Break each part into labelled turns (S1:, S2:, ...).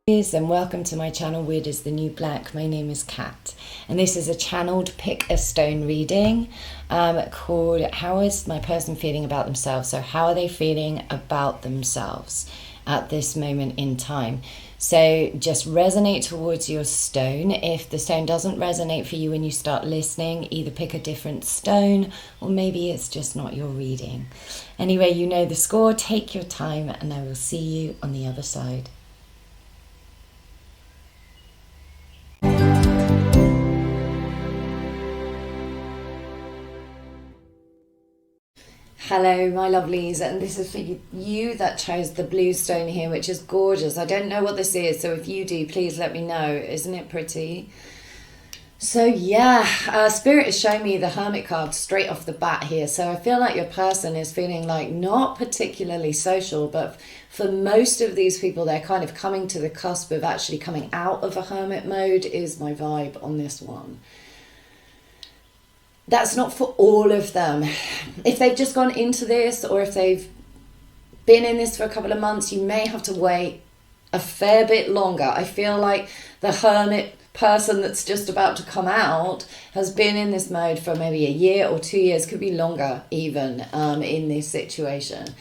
S1: And welcome to my channel, Weird is the New Black. My name is Kat, and this is a channeled pick a stone reading called How is my person feeling about themselves? So how are they feeling about themselves at this moment in time? So just resonate towards your stone. If the stone doesn't resonate for you when you start listening, either pick a different stone or maybe it's just not your reading. Anyway, you know the score. Take your time and I will see you on the other side. Hello my lovelies, and this is for you that chose the blue stone here, which is gorgeous. I don't know what this is, so if you do, please let me know. Isn't it pretty? So yeah, Spirit is showing me the Hermit card straight off the bat here. So I feel like your person is feeling like not particularly social, but for most of these people, they're kind of coming to the cusp of actually coming out of a hermit mode is my vibe on this one. That's not for all of them. If they've just gone into this, or if they've been in this for a couple of months, you may have to wait a fair bit longer. I feel like the hermit person that's just about to come out has been in this mode for maybe a year or 2 years, could be longer even, in this situation.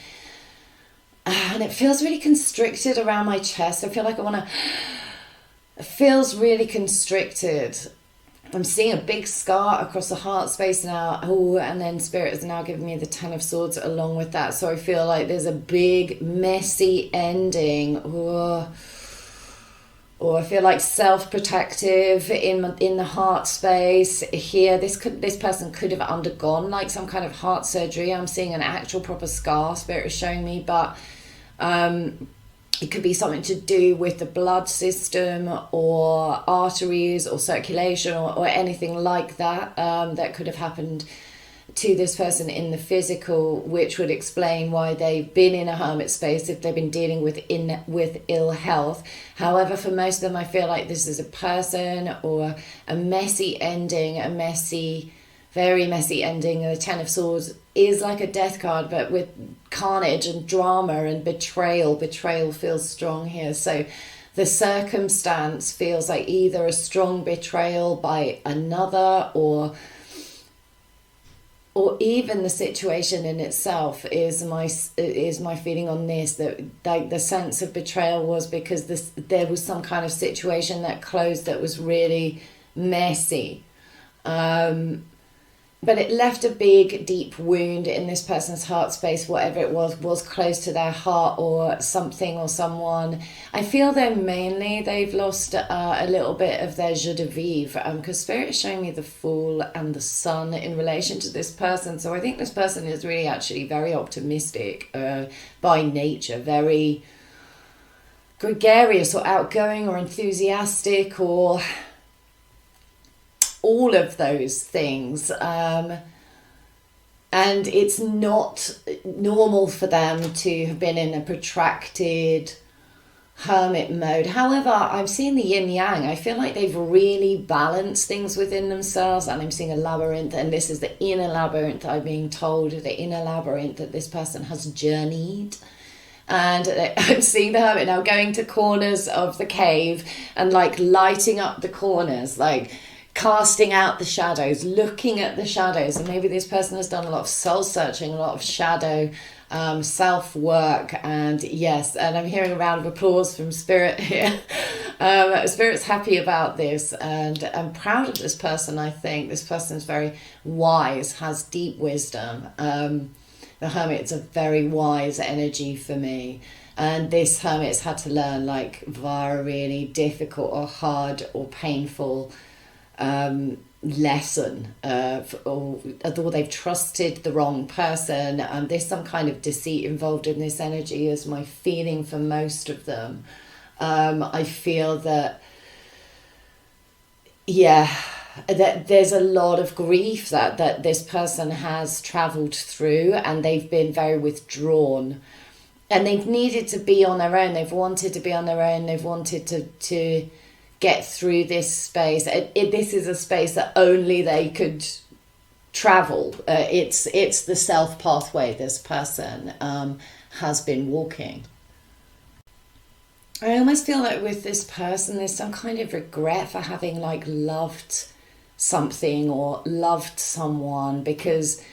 S1: And it feels really constricted around my chest. I feel like it feels really constricted. I'm seeing a big scar across the heart space now. Oh, and then Spirit is now giving me the Ten of Swords along with that. So I feel like there's a big, messy ending. Oh, I feel like self-protective in the heart space here. This person could have undergone like some kind of heart surgery. I'm seeing an actual proper scar, Spirit is showing me, but it could be something to do with the blood system or arteries or circulation or anything like that, that could have happened to this person in the physical, which would explain why they've been in a hermit space if they've been dealing with ill health. However, for most of them, I feel like this is a person or a messy ending, very messy ending. The Ten of Swords is like a death card, but with carnage and drama and betrayal. Betrayal feels strong here. So the circumstance feels like either a strong betrayal by another, or even the situation in itself is my feeling on this, that like the sense of betrayal was because there was some kind of situation that closed that was really messy. But it left a big, deep wound in this person's heart space, whatever it was close to their heart or something or someone. I feel though mainly they've lost a little bit of their joie de vivre, because Spirit is showing me the Fool and the Sun in relation to this person. So I think this person is really actually very optimistic by nature, very gregarious or outgoing or enthusiastic or all of those things, and it's not normal for them to have been in a protracted hermit mode. However, I'm seeing the yin yang. I feel like they've really balanced things within themselves, and I'm seeing a labyrinth, and this is the inner labyrinth. I'm being told the inner labyrinth that this person has journeyed. And I'm seeing the hermit now going to corners of the cave and like lighting up the corners, like casting out the shadows, looking at the shadows. And maybe this person has done a lot of soul searching, a lot of shadow self-work. And yes, and I'm hearing a round of applause from Spirit here. Spirit's happy about this, and I'm proud of this person. I think this person is very wise, has deep wisdom. The Hermit's a very wise energy for me. And this Hermit's had to learn like via a really difficult or hard or painful lesson, or they've trusted the wrong person. There's some kind of deceit involved in this energy is my feeling for most of them. I feel that that there's a lot of grief that this person has traveled through, and they've been very withdrawn, and they've needed to be on their own. They've wanted to be on their own. They've wanted to get through this space. This is a space that only they could travel. It's the self pathway this person has been walking. I almost feel like with this person, there's some kind of regret for having like loved something or loved someone, because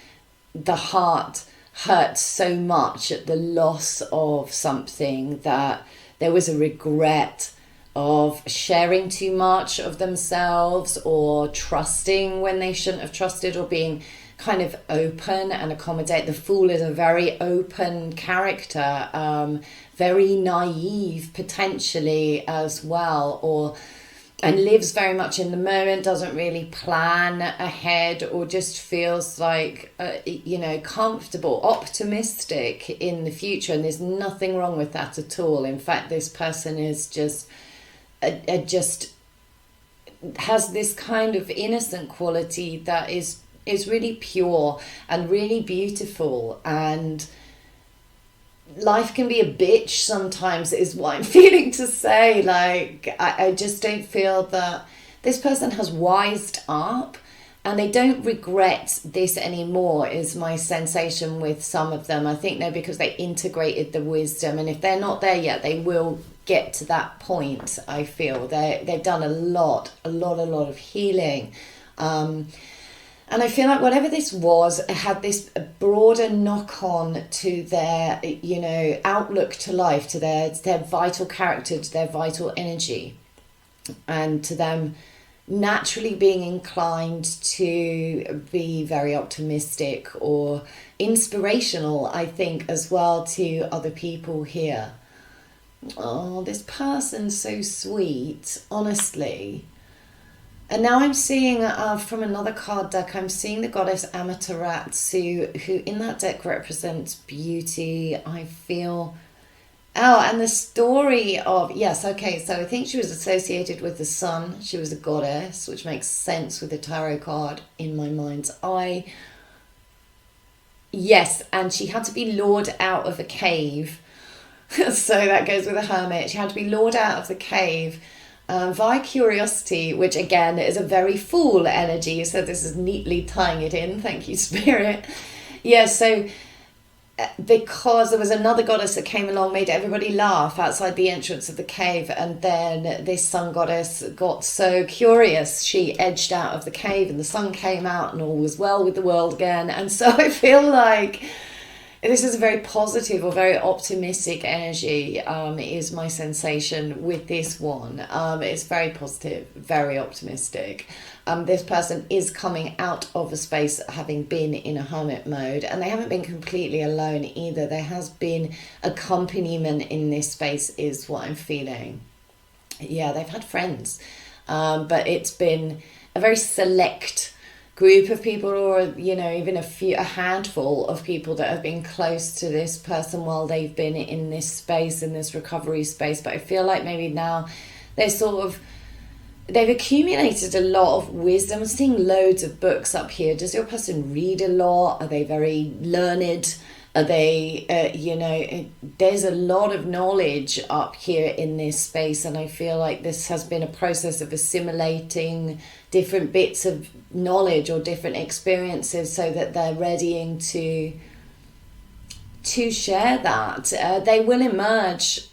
S1: the heart hurts so much at the loss of something that there was a regret of sharing too much of themselves, or trusting when they shouldn't have trusted, or being kind of open and accommodate. The Fool is a very open character, very naive potentially as well, or and lives very much in the moment, doesn't really plan ahead, or just feels like comfortable, optimistic in the future. And there's nothing wrong with that at all. In fact, this person is just has this kind of innocent quality that is really pure and really beautiful. And life can be a bitch sometimes, is what I'm feeling to say. Like, I just don't feel that this person has wised up, and they don't regret this anymore, is my sensation with some of them. I think because they integrated the wisdom, and if they're not there yet, they will get to that point. I feel they've done a lot of healing. And I feel like whatever this was, it had this broader knock-on to their, outlook to life, to their vital character, to their vital energy, and to them naturally being inclined to be very optimistic or inspirational, I think, as well, to other people here. Oh, this person's so sweet, honestly. And now I'm seeing, from another card deck, I'm seeing the goddess Amaterasu, who in that deck represents beauty, I feel. Oh, and the story of, yes, okay, so I think she was associated with the sun. She was a goddess, which makes sense with the tarot card in my mind's eye. Yes, and she had to be lured out of a cave. So that goes with a hermit. She had to be lured out of the cave via curiosity, which again is a very Fool energy. So this is neatly tying it in. Thank you, Spirit. Yeah, so because there was another goddess that came along, made everybody laugh outside the entrance of the cave, and then this sun goddess got so curious, she edged out of the cave, and the sun came out, and all was well with the world again. And so I feel like this is a very positive or very optimistic energy, is my sensation with this one. It's very positive, very optimistic. This person is coming out of a space having been in a hermit mode, and they haven't been completely alone either. There has been accompaniment in this space, is what I'm feeling. Yeah, they've had friends, but it's been a very select group of people, or even a handful of people that have been close to this person while they've been in this space, in this recovery space. But I feel like maybe now they've accumulated a lot of wisdom. I'm seeing loads of books up here. Does your person read a lot? Are they very learned? Are they, there's a lot of knowledge up here in this space, and I feel like this has been a process of assimilating different bits of knowledge or different experiences so that they're readying to share that. They will emerge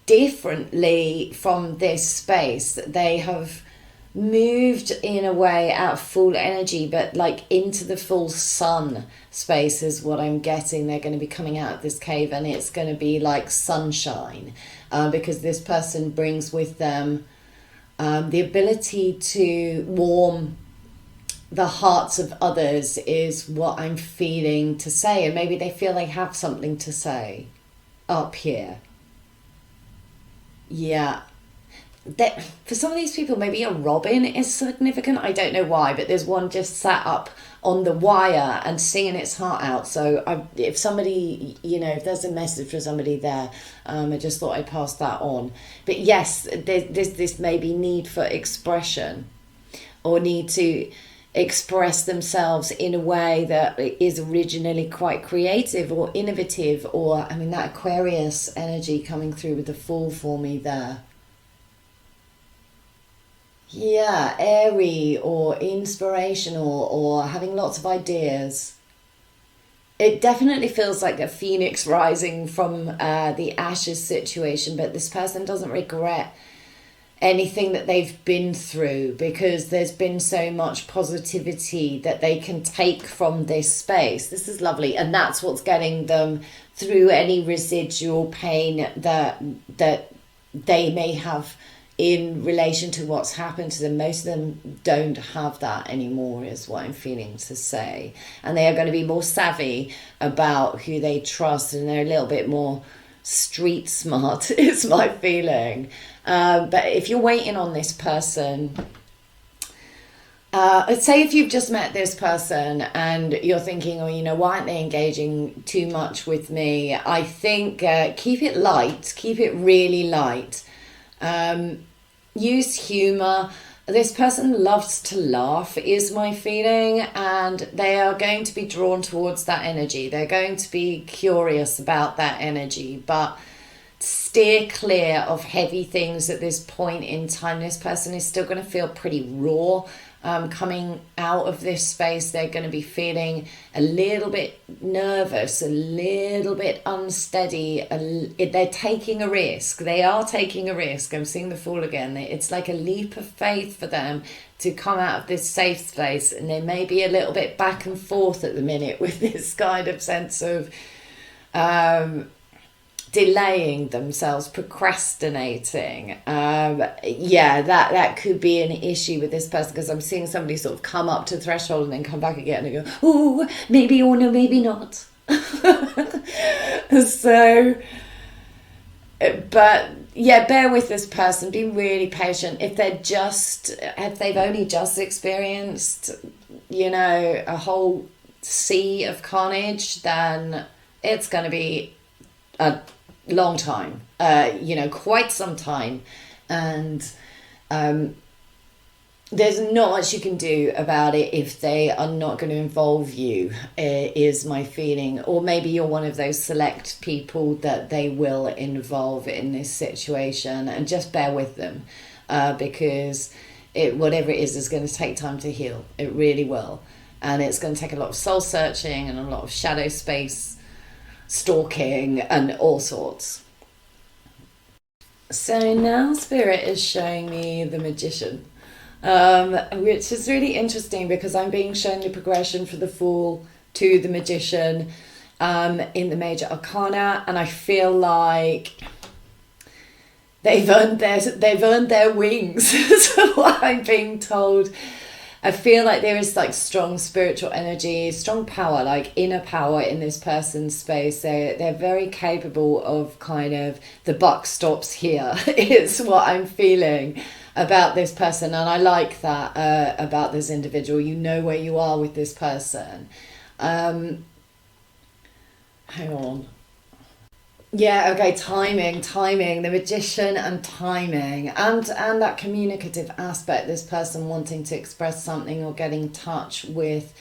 S1: differently from this space. They have moved in a way out of Fool energy, but like into the full sun space is what I'm getting. They're going to be coming out of this cave, and it's going to be like sunshine, because this person brings with them the ability to warm the hearts of others, is what I'm feeling to say. And maybe they feel they have something to say up here. Yeah. That for some of these people, maybe a robin is significant. I don't know why, but there's one just sat up on the wire and singing its heart out. So if somebody, if there's a message for somebody there, I just thought I'd pass that on. But yes, there's this maybe need for expression, or need to express themselves in a way that is originally quite creative or innovative, or that Aquarius energy coming through with the Fool for me there. Yeah, airy or inspirational, or having lots of ideas. it definitely feels like a phoenix rising from the ashes situation, but this person doesn't regret anything that they've been through, because there's been so much positivity that they can take from this space. This is lovely, and that's what's getting them through any residual pain that they may have in relation to what's happened to them. Most of them don't have that anymore, is what I'm feeling to say, and they are going to be more savvy about who they trust, and they're a little bit more street smart is my feeling. But if you're waiting on this person, let's say if you've just met this person and you're thinking, oh, you know, why aren't they engaging too much with me? I think keep it light, keep it really light. Use humor. This person loves to laugh, is my feeling, and they are going to be drawn towards that energy. They're going to be curious about that energy, but steer clear of heavy things at this point in time. This person is still going to feel pretty raw. Coming out of this space, they're going to be feeling a little bit nervous, a little bit unsteady. They're taking a risk. They are taking a risk. I'm seeing the Fool again. It's like a leap of faith for them to come out of this safe space, and they may be a little bit back and forth at the minute with this kind of sense of delaying themselves, procrastinating. That could be an issue with this person, because I'm seeing somebody sort of come up to the threshold and then come back again and go, oh, maybe, or no, maybe not. So, but yeah, bear with this person, be really patient. If they've only just experienced, you know, a whole sea of carnage, then it's going to be a long time, quite some time, and there's not much you can do about it if they are not going to involve you, is my feeling. Or maybe you're one of those select people that they will involve in this situation, and just bear with them, because whatever it is going to take time to heal. It really will, and it's going to take a lot of soul searching and a lot of shadow space stalking and all sorts. So now Spirit is showing me the Magician, which is really interesting, because I'm being shown the progression for the Fool to the Magician in the Major Arcana, and I feel like they've earned their wings. Is what I'm being told. I feel like there is like strong spiritual energy, strong power, like inner power in this person's space. They're very capable of kind of, the buck stops here is what I'm feeling about this person. And I like that about this individual. You know where you are with this person. Hang on. Yeah, okay, timing, the Magician and timing, and that communicative aspect, this person wanting to express something or get in touch with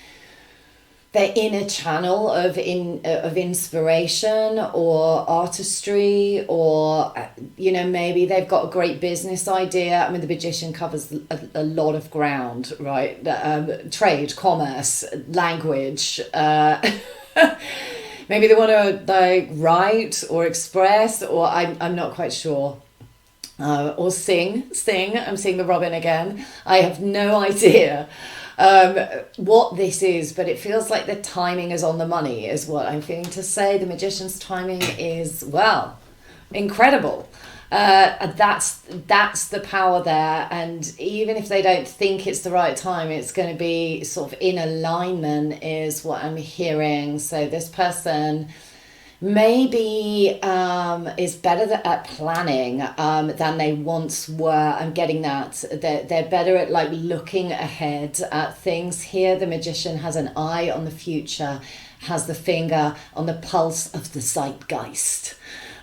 S1: their inner channel of inspiration or artistry, or, maybe they've got a great business idea. I mean, the Magician covers a lot of ground, right? Trade, commerce, language, maybe they want to like write or express, or I'm not quite sure. Or sing. I'm seeing the Robin again. I have no idea what this is, but it feels like the timing is on the money, is what I'm feeling to say. The Magician's timing is, well, incredible. That's the power there, and even if they don't think it's the right time, it's going to be sort of in alignment, is what I'm hearing. So this person maybe is better at planning than they once were. I'm getting that. They're better at like looking ahead at things here. The Magician has an eye on the future, has the finger on the pulse of the zeitgeist.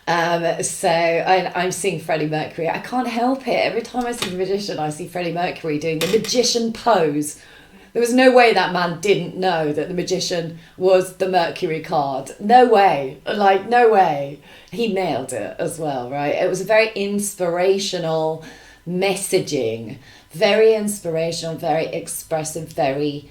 S1: So I'm seeing Freddie Mercury. I can't help it. Every time I see the Magician, I see Freddie Mercury doing the Magician pose. There was no way that man didn't know that the Magician was the Mercury card. No way. Like, no way. He nailed it as well, right? It was a very inspirational messaging. Very inspirational, very expressive, very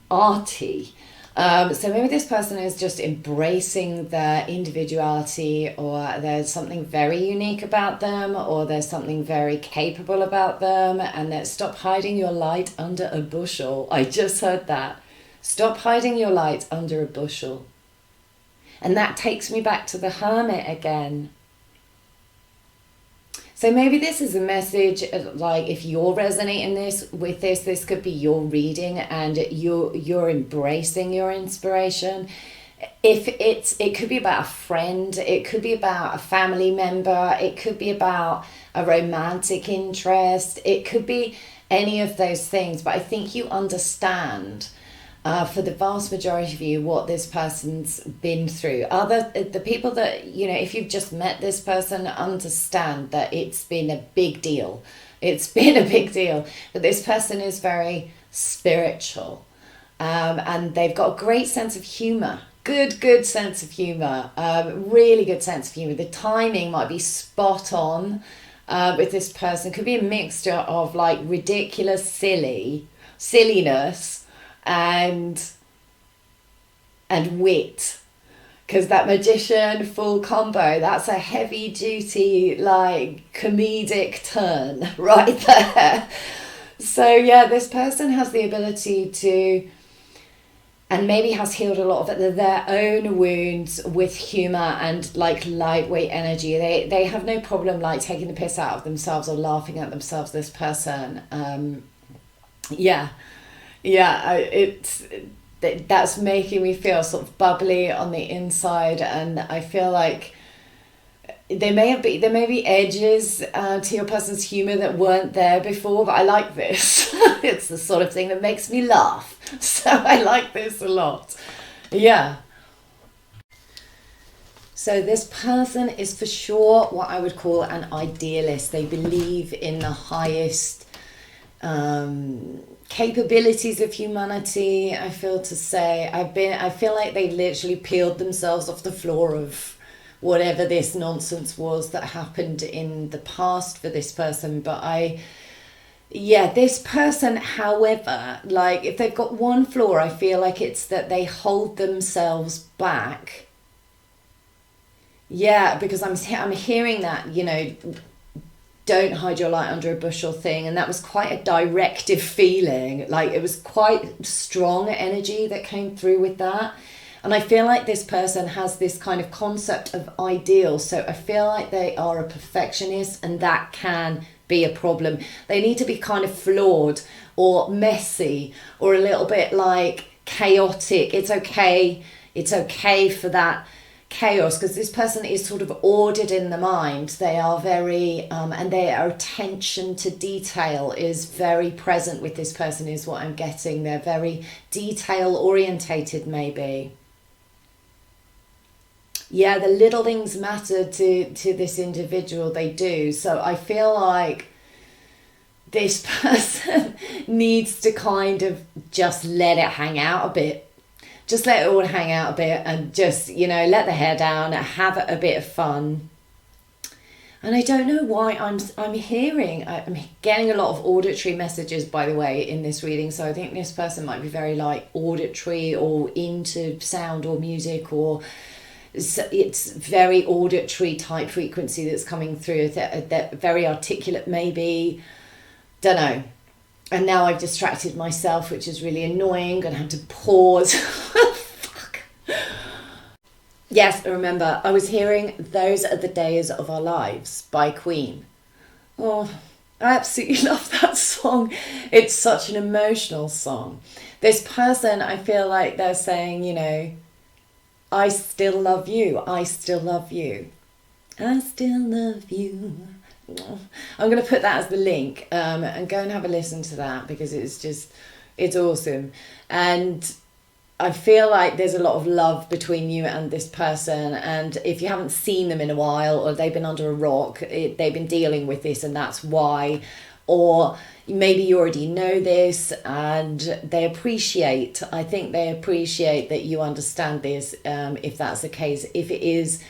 S1: arty. So maybe this person is just embracing their individuality, or there's something very unique about them, or there's something very capable about them, and that stop hiding your light under a bushel. I just heard that. Stop hiding your light under a bushel. And that takes me back to the Hermit again. So maybe this is a message, like if you're resonating with this could be your reading, and you're embracing your inspiration. It could be about a friend, it could be about a family member, it could be about a romantic interest, it could be any of those things. But I think you understand, for the vast majority of you, what this person's been through. The people that, if you've just met this person, understand that it's been a big deal. It's been a big deal. But this person is very spiritual, and they've got a great sense of humor. Good sense of humor. Really good sense of humor. The timing might be spot on with this person. Could be a mixture of like ridiculous silliness and wit, because that magician full combo, that's a heavy duty like comedic turn right there. So yeah, this person has the ability to, and maybe has healed a lot of their own wounds with humor and like lightweight energy. They have no problem like taking the piss out of themselves or laughing at themselves, this person. That's making me feel sort of bubbly on the inside, and I feel like there may be edges to your person's humor that weren't there before, but I like this. It's the sort of thing that makes me laugh, so I like this a lot. Yeah. So this person is for sure what I would call an idealist. They believe in the highest capabilities of humanity. I feel like they literally peeled themselves off the floor of whatever this nonsense was that happened in the past for this person. But this person, however, like if they've got one flaw, I feel like it's that they hold themselves back. Yeah, because I'm hearing that, don't hide your light under a bushel thing, and that was quite a directive feeling. Like it was quite strong energy that came through with that. And I feel like this person has this kind of concept of ideal, so I feel like they are a perfectionist, and that can be a problem. They need to be kind of flawed or messy or a little bit like chaotic. It's okay for that chaos, because this person is sort of ordered in the mind. They are very and their attention to detail is very present with this person, is what I'm getting. They're very detail orientated, maybe. Yeah, the little things matter to this individual. They do. So I feel like this person needs to kind of just let it hang out a bit. Just let it all hang out a bit, and just, let the hair down, have a bit of fun. And I don't know why I'm getting a lot of auditory messages, by the way, in this reading. So I think this person might be very like auditory or into sound or music, or it's very auditory type frequency that's coming through, that very articulate maybe. Don't know. And now I've distracted myself, which is really annoying. Gonna have to pause. Fuck. Yes, remember, I was hearing Those Are the Days of Our Lives by Queen. Oh, I absolutely love that song. It's such an emotional song. This person, I feel like they're saying, I still love you. I still love you. I still love you. I'm going to put that as the link, and go and have a listen to that, because it's awesome. And I feel like there's a lot of love between you and this person, and if you haven't seen them in a while, or they've been under a rock, they've been dealing with this, and that's why. Or maybe you already know this, and I think they appreciate that you understand this, if that's the case. If it is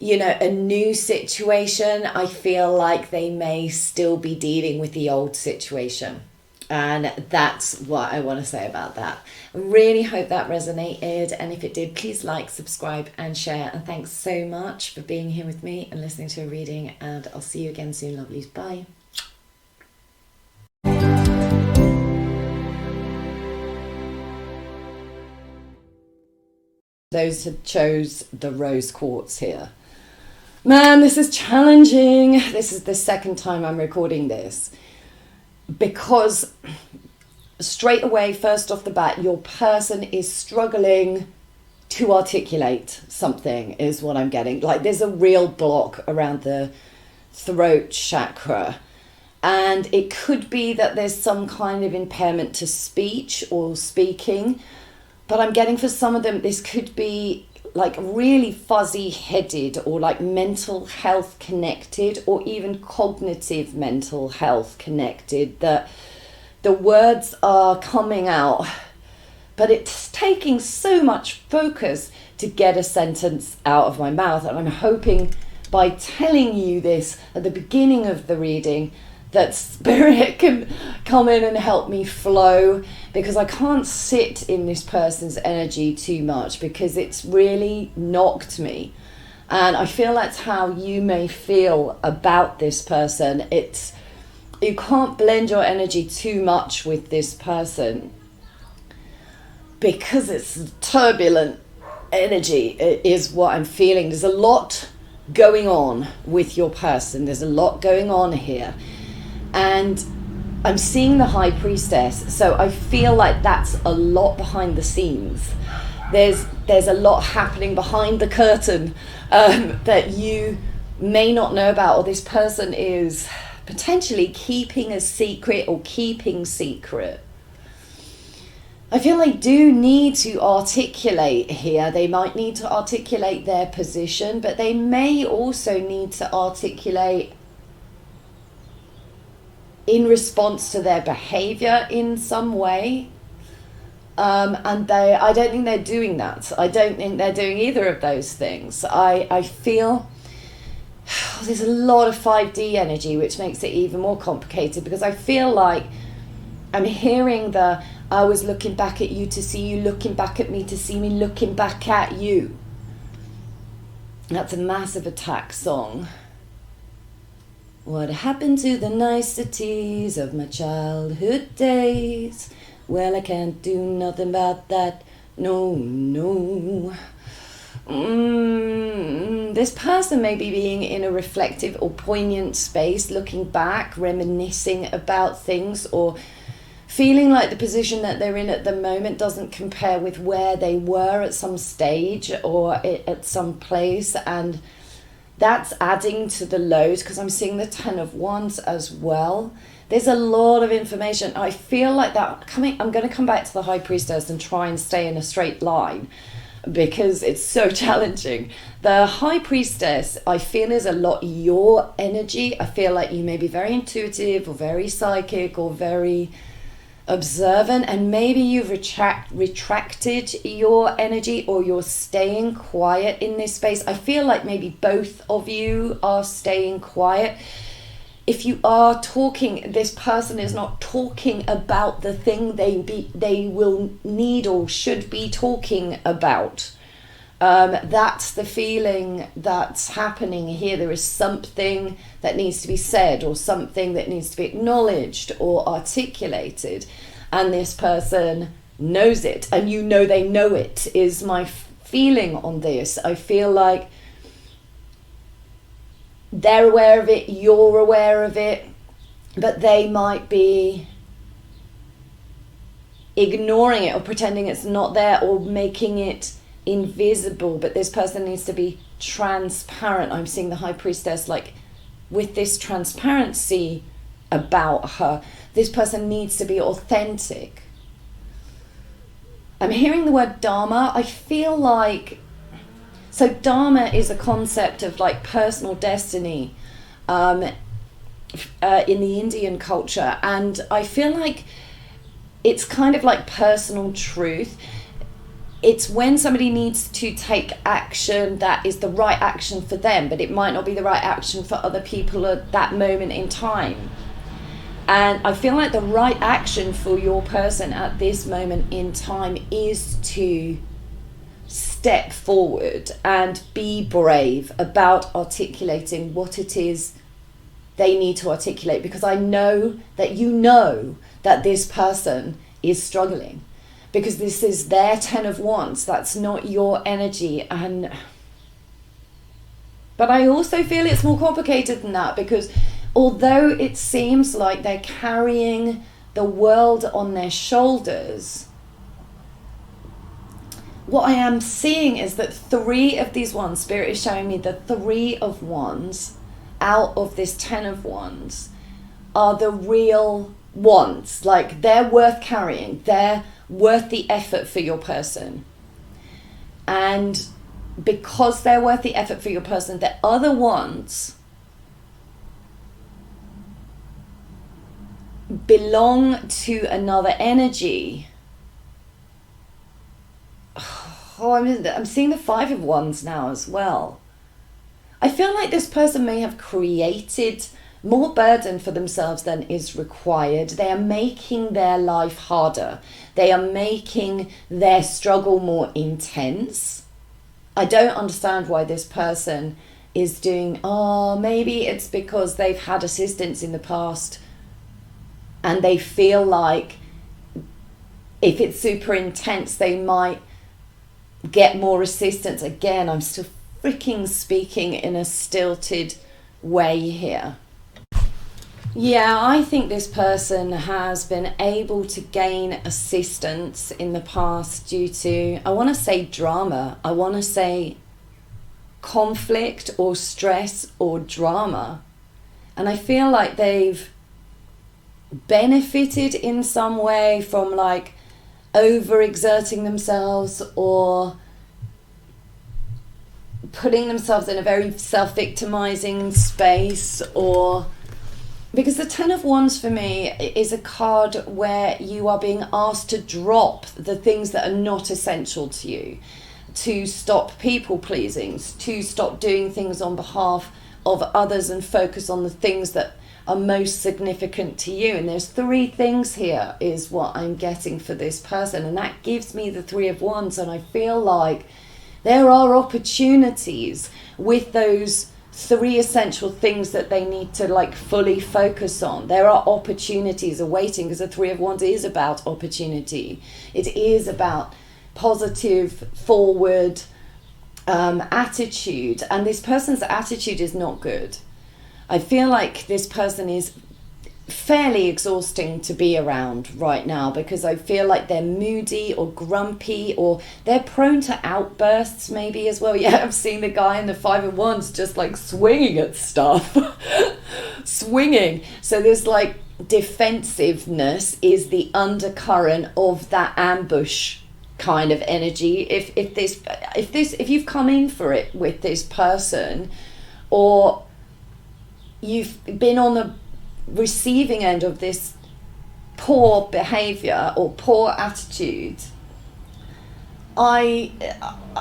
S1: a new situation, I feel like they may still be dealing with the old situation. And that's what I want to say about that. I really hope that resonated. And if it did, please like, subscribe and share. And thanks so much for being here with me and listening to a reading. And I'll see you again soon, lovelies. Bye. Those who chose the rose quartz here. Man, this is challenging. This is the second time I'm recording this. Because straight away, first off the bat, your person is struggling to articulate something, is what I'm getting. Like there's a real block around the throat chakra. And it could be that there's some kind of impairment to speech or speaking. But I'm getting for some of them, this could be like really fuzzy headed or like mental health connected or even cognitive mental health connected, that the words are coming out, but it's taking so much focus to get a sentence out of my mouth. And I'm hoping by telling you this at the beginning of the reading that spirit can come in and help me flow, because I can't sit in this person's energy too much because it's really knocked me. And I feel that's how you may feel about this person. You can't blend your energy too much with this person because it's turbulent energy is what I'm feeling. There's a lot going on with your person. There's a lot going on here. And I'm seeing the High Priestess, so I feel like that's a lot behind the scenes. There's a lot happening behind the curtain that you may not know about, or this person is potentially keeping a secret or keeping secret. I feel they do need to articulate here. They might need to articulate their position, but they may also need to articulate in response to their behavior in some way. And I don't think they're doing that. I don't think they're doing either of those things. I feel there's a lot of 5D energy, which makes it even more complicated, because I feel like I'm hearing I was looking back at you to see you, looking back at me to see me, looking back at you. That's a massive attack song. What happened to the niceties of my childhood days? Well, I can't do nothing about that. No. This person may be being in a reflective or poignant space, looking back, reminiscing about things, or feeling like the position that they're in at the moment doesn't compare with where they were at some stage or at some place. And that's adding to the load, because I'm seeing the 10 of Wands as well. There's a lot of information. I feel like that I'm going to come back to the High Priestess and try and stay in a straight line because it's so challenging. The High Priestess, I feel, is a lot your energy. I feel like you may be very intuitive or very psychic or very observant, and maybe you've retracted your energy, or you're staying quiet in this space. I feel like maybe both of you are staying quiet. If you are talking, this person is not talking about the thing they will need or should be talking about. That's the feeling that's happening here. There is something that needs to be said, or something that needs to be acknowledged or articulated, and this person knows it, and you know they know it, is my feeling on this. I feel like they're aware of it, you're aware of it, but they might be ignoring it or pretending it's not there or making it invisible. But this person needs to be transparent. I'm seeing the High Priestess like with this transparency about her. This person needs to be authentic. I'm hearing the word Dharma. I feel like, so Dharma is a concept of like personal destiny in the Indian culture, and I feel like it's kind of like personal truth. It's when somebody needs to take action that is the right action for them, but it might not be the right action for other people at that moment in time. And I feel like the right action for your person at this moment in time is to step forward and be brave about articulating what it is they need to articulate, because I know that you know that this person is struggling, because this is their 10 of Wands. That's not your energy. But I also feel it's more complicated than that, because although it seems like they're carrying the world on their shoulders, what I am seeing is that 3 of these Wands, Spirit is showing me the 3 of Wands out of this 10 of Wands are the real Wands. Like, they're worth carrying. They're worth the effort for your person. And because they're worth the effort for your person, the other Wands belong to another energy. Oh, I'm seeing the 5 of Wands now as well. I feel like this person may have created more burden for themselves than is required. They are making their life harder. They are making their struggle more intense. I don't understand why this person is doing, maybe it's because they've had assistance in the past and they feel like if it's super intense, they might get more assistance. Again, I'm still freaking speaking in a stilted way here. Yeah, I think this person has been able to gain assistance in the past due to, I want to say drama, I want to say conflict or stress or drama. And I feel like they've benefited in some way from like overexerting themselves or putting themselves in a very self-victimizing space, or because the 10 of Wands for me is a card where you are being asked to drop the things that are not essential to you, to stop people pleasing, to stop doing things on behalf of others and focus on the things that are most significant to you. And there's 3 things here is what I'm getting for this person, and that gives me the 3 of Wands. And I feel like there are opportunities with those 3 essential things that they need to like fully focus on. There are opportunities awaiting, because the 3 of Wands is about opportunity. It is about positive, forward attitude. And this person's attitude is not good. I feel like this person is fairly exhausting to be around right now, because I feel like they're moody or grumpy, or they're prone to outbursts maybe as well. Yeah, I've seen the guy in the 5 of Wands just like swinging at stuff. Swinging. So there's like defensiveness is the undercurrent of that ambush kind of energy. If you've come in for it with this person, or you've been on the receiving end of this poor behavior or poor attitude,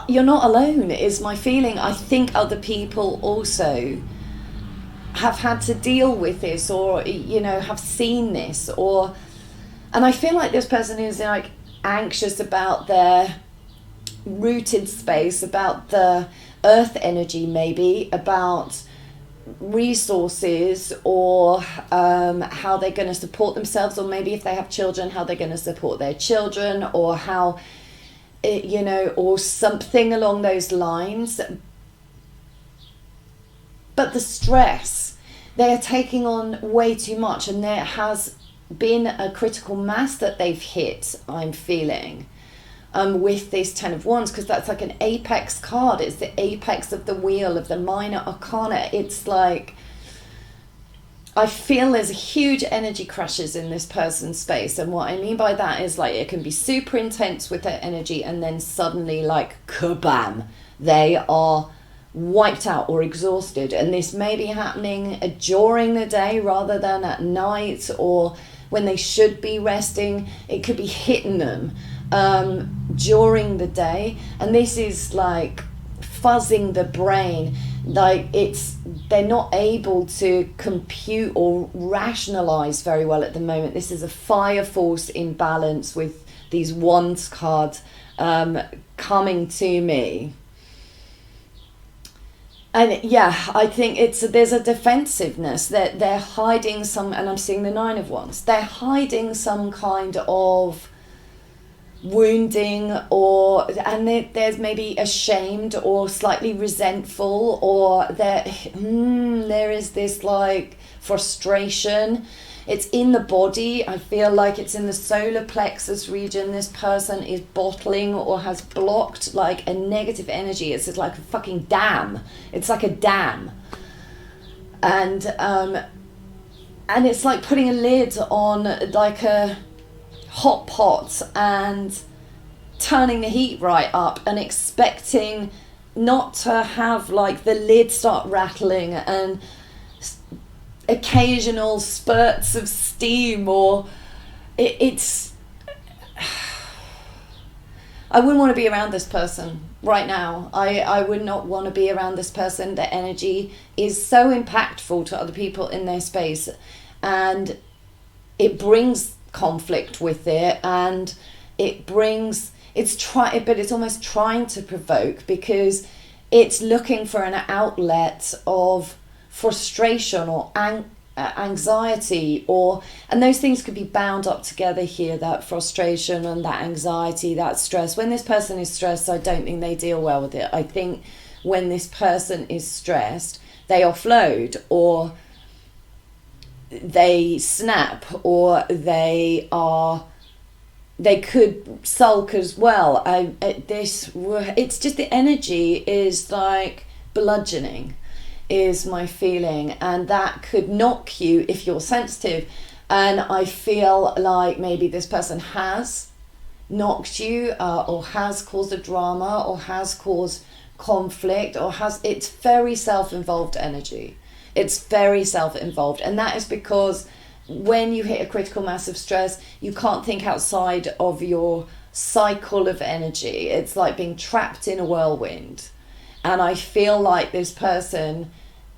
S1: you're not alone is my feeling. I think other people also have had to deal with this, or have seen this, and I feel like this person is like anxious about their rooted space, about the earth energy, maybe about resources, or how they're going to support themselves, or maybe if they have children, how they're going to support their children, or how or something along those lines. But the stress, they are taking on way too much, and there has been a critical mass that they've hit, I'm feeling, with this 10 of Wands, because that's like an apex card. It's the apex of the wheel of the minor arcana. It's like, I feel there's huge energy crashes in this person's space, and what I mean by that is like it can be super intense with their energy, and then suddenly like kabam, they are wiped out or exhausted. And this may be happening during the day rather than at night, or when they should be resting. It could be hitting them during the day, and this is like fuzzing the brain. like they're not able to compute or rationalize very well at the moment. This is a fire force imbalance with these wands cards coming to me. And yeah, I think there's a defensiveness that they're hiding some, and I'm seeing the Nine of Wands. They're hiding some kind of wounding, and there's maybe ashamed or slightly resentful, or there is this like frustration. It's in the body. I feel like it's in the solar plexus region. This person is bottling or has blocked like a negative energy. It's like a fucking dam. It's like a dam. And it's like putting a lid on like a hot pot and turning the heat right up and expecting not to have like the lid start rattling and occasional spurts of steam, or it's I wouldn't want to be around this person right now. I would not want to be around this person. Their energy is so impactful to other people in their space, and it brings conflict with it, and but it's almost trying to provoke, because it's looking for an outlet of frustration or anxiety, and those things could be bound up together here, that frustration and that anxiety, that stress. When this person is stressed, I don't think they deal well with it. I think when this person is stressed, they offload, or they snap, or they could sulk as well. It's just the energy is like bludgeoning, is my feeling, and that could knock you if you're sensitive. And I feel like maybe this person has knocked you, or has caused a drama, or has caused conflict, or it's very self-involved energy. It's very self-involved, and that is because when you hit a critical mass of stress, you can't think outside of your cycle of energy. It's like being trapped in a whirlwind. And I feel like this person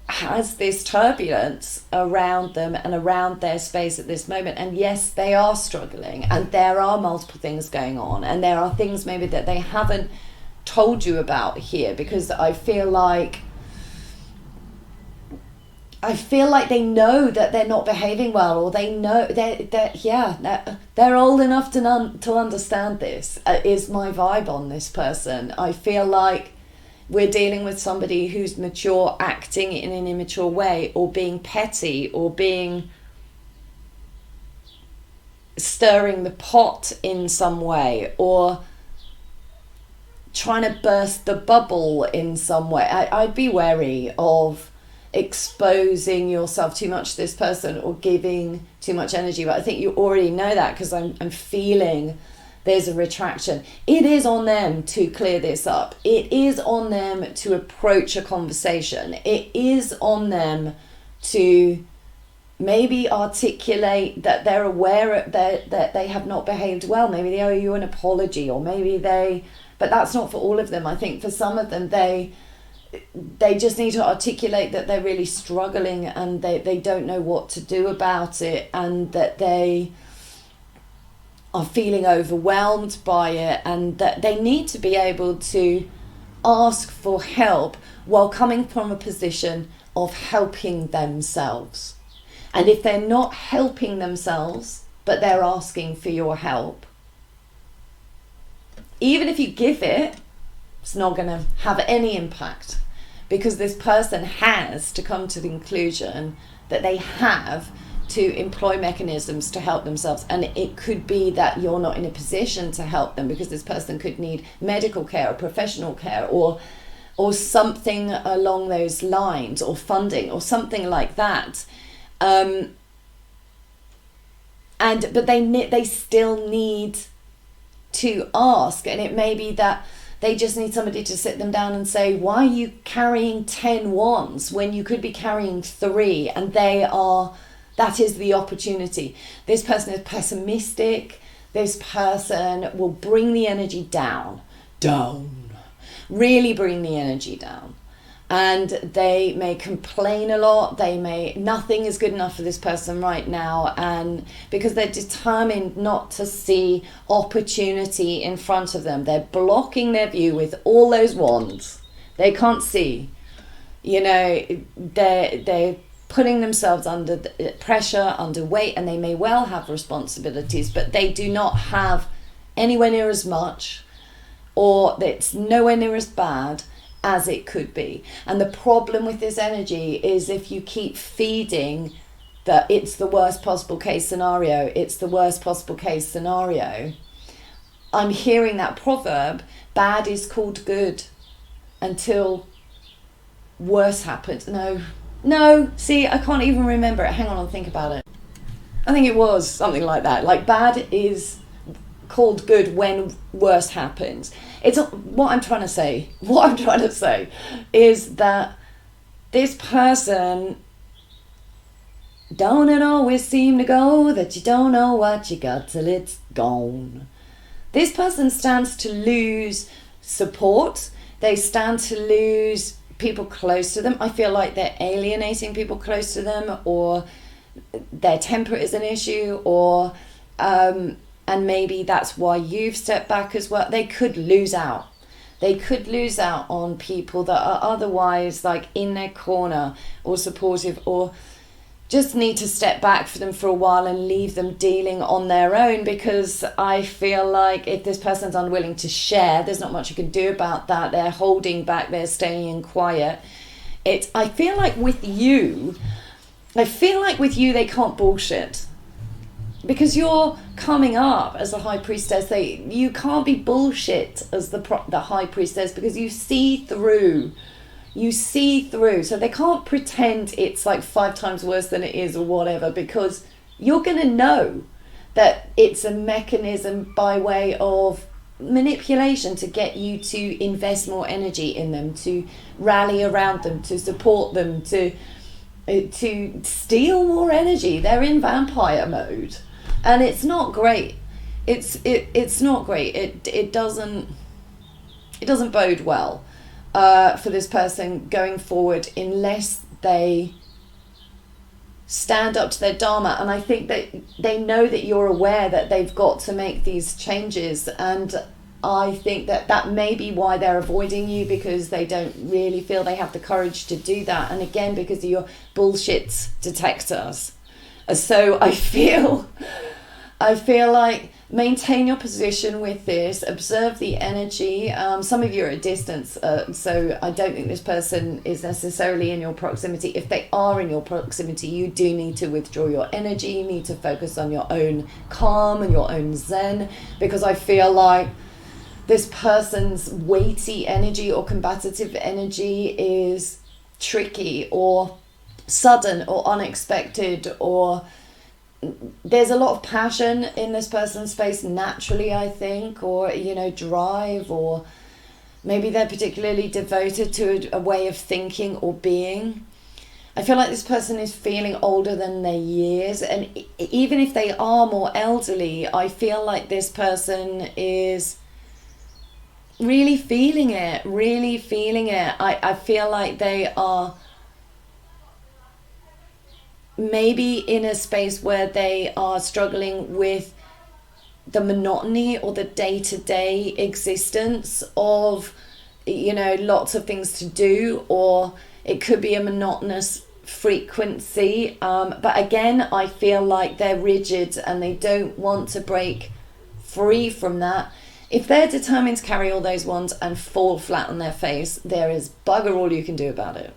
S1: has this turbulence around them and around their space at this moment. And yes, they are struggling, and there are multiple things going on, and there are things maybe that they haven't told you about here, because I feel like they know that they're not behaving well, or they know they're old enough to understand this, is my vibe on this person. I feel like we're dealing with somebody who's mature, acting in an immature way, or being petty, or being stirring the pot in some way, or trying to burst the bubble in some way. I'd be wary of exposing yourself too much to this person or giving too much energy, but I think you already know that, because I'm feeling there's a retraction. It is on them to clear this up. It is on them to approach a conversation. It is on them to maybe articulate that they're aware that they have not behaved well. Maybe they owe you an apology, or maybe but that's not for all of them. I think for some of them, they just need to articulate that they're really struggling, and they don't know what to do about it, and that they are feeling overwhelmed by it, and that they need to be able to ask for help while coming from a position of helping themselves. And if they're not helping themselves, but they're asking for your help, even if you give it, it's not going to have any impact, because this person has to come to the conclusion that they have to employ mechanisms to help themselves. And it could be that you're not in a position to help them, because this person could need medical care or professional care, or something along those lines, or funding, or something like that. But they still need to ask, and it may be that they just need somebody to sit them down and say, why are you carrying 10 wands when you could be carrying 3? And that is the opportunity. This person is pessimistic. This person will bring the energy down, really bring the energy down. and they may complain a lot. Nothing is good enough for this person right now, and because they're determined not to see opportunity in front of them, they're blocking their view with all those wands. They can't see, they're putting themselves under pressure, under weight, and they may well have responsibilities, but they do not have anywhere near as much, or it's nowhere near as bad as it could be. And the problem with this energy is if you keep feeding that it's the worst possible case scenario, I'm hearing that proverb, bad is called good until worse happens. No, see, I can't even remember it. Hang on, I'll think about it. I think it was something like that. Like, bad is called good when worse happens. It's what I'm trying to say is that this person don't it always seem to go that you don't know what you got till it's gone. This person stands to lose support. They stand to lose people close to them. I feel like they're alienating people close to them, or their temper is an issue, or and maybe that's why you've stepped back as well. They could lose out. They could lose out on people that are otherwise like in their corner or supportive, or just need to step back for them for a while and leave them dealing on their own, because I feel like if this person's unwilling to share, there's not much you can do about that. They're holding back, they're staying quiet. I feel like with you they can't bullshit. Because you're coming up as the high priestess, you can't be bullshit as the high priestess, because you see through. So they can't pretend it's like 5 times worse than it is or whatever, because you're going to know that it's a mechanism by way of manipulation to get you to invest more energy in them, to rally around them, to support them, to steal more energy. They're in vampire mode. And it's not great. It's not great. It doesn't bode well for this person going forward unless they stand up to their dharma. And I think that they know that you're aware that they've got to make these changes, and I think that may be why they're avoiding you, because they don't really feel they have the courage to do that. And again, because of your bullshit detectors. So I feel like maintain your position with this, observe the energy. Some of you are at distance, so I don't think this person is necessarily in your proximity. If they are in your proximity, you do need to withdraw your energy. You need to focus on your own calm and your own zen, because I feel like this person's weighty energy or combative energy is tricky or sudden or unexpected, or there's a lot of passion in this person's space naturally, I think, or drive, or maybe they're particularly devoted to a way of thinking or being. I feel like this person is feeling older than their years, and even if they are more elderly, I feel like this person is really feeling it. I feel like they are maybe in a space where they are struggling with the monotony or the day-to-day existence of lots of things to do, or it could be a monotonous frequency, but again, I feel like they're rigid and they don't want to break free from that. If they're determined to carry all those wands and fall flat on their face, there is bugger all you can do about it.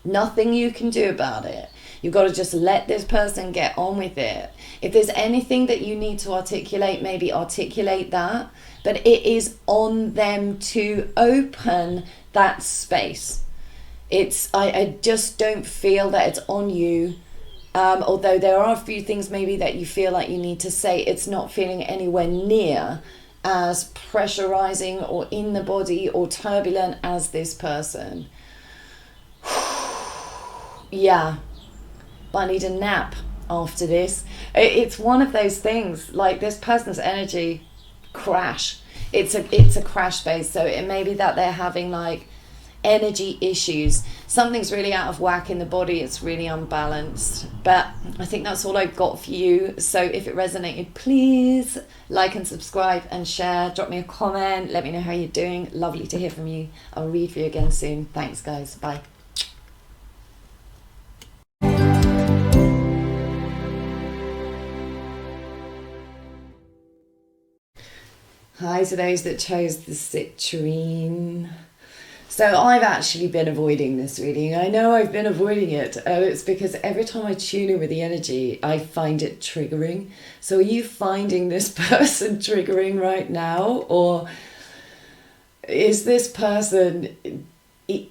S1: Nothing you can do about it. You've got to just let this person get on with it. If there's anything that you need to articulate, maybe articulate that. But it is on them to open that space. I just don't feel that it's on you. Although there are a few things maybe that you feel like you need to say, it's not feeling anywhere near as pressurizing or in the body or turbulent as this person. Yeah. I need a nap after this. It's one of those things, like this person's energy crash. It's a crash space, so it may be that they're having like energy issues. Something's really out of whack in the body. It's really unbalanced. But I think that's all I've got for you. So if it resonated, please like and subscribe and share. Drop me a comment. Let me know how you're doing. Lovely to hear from you. I'll read for you again soon. Thanks, guys. Bye. Hi to those that chose the Citrine. So I've actually been avoiding this reading. I know I've been avoiding it. It's because every time I tune in with the energy, I find it triggering. So are you finding this person triggering right now? Or is this person, is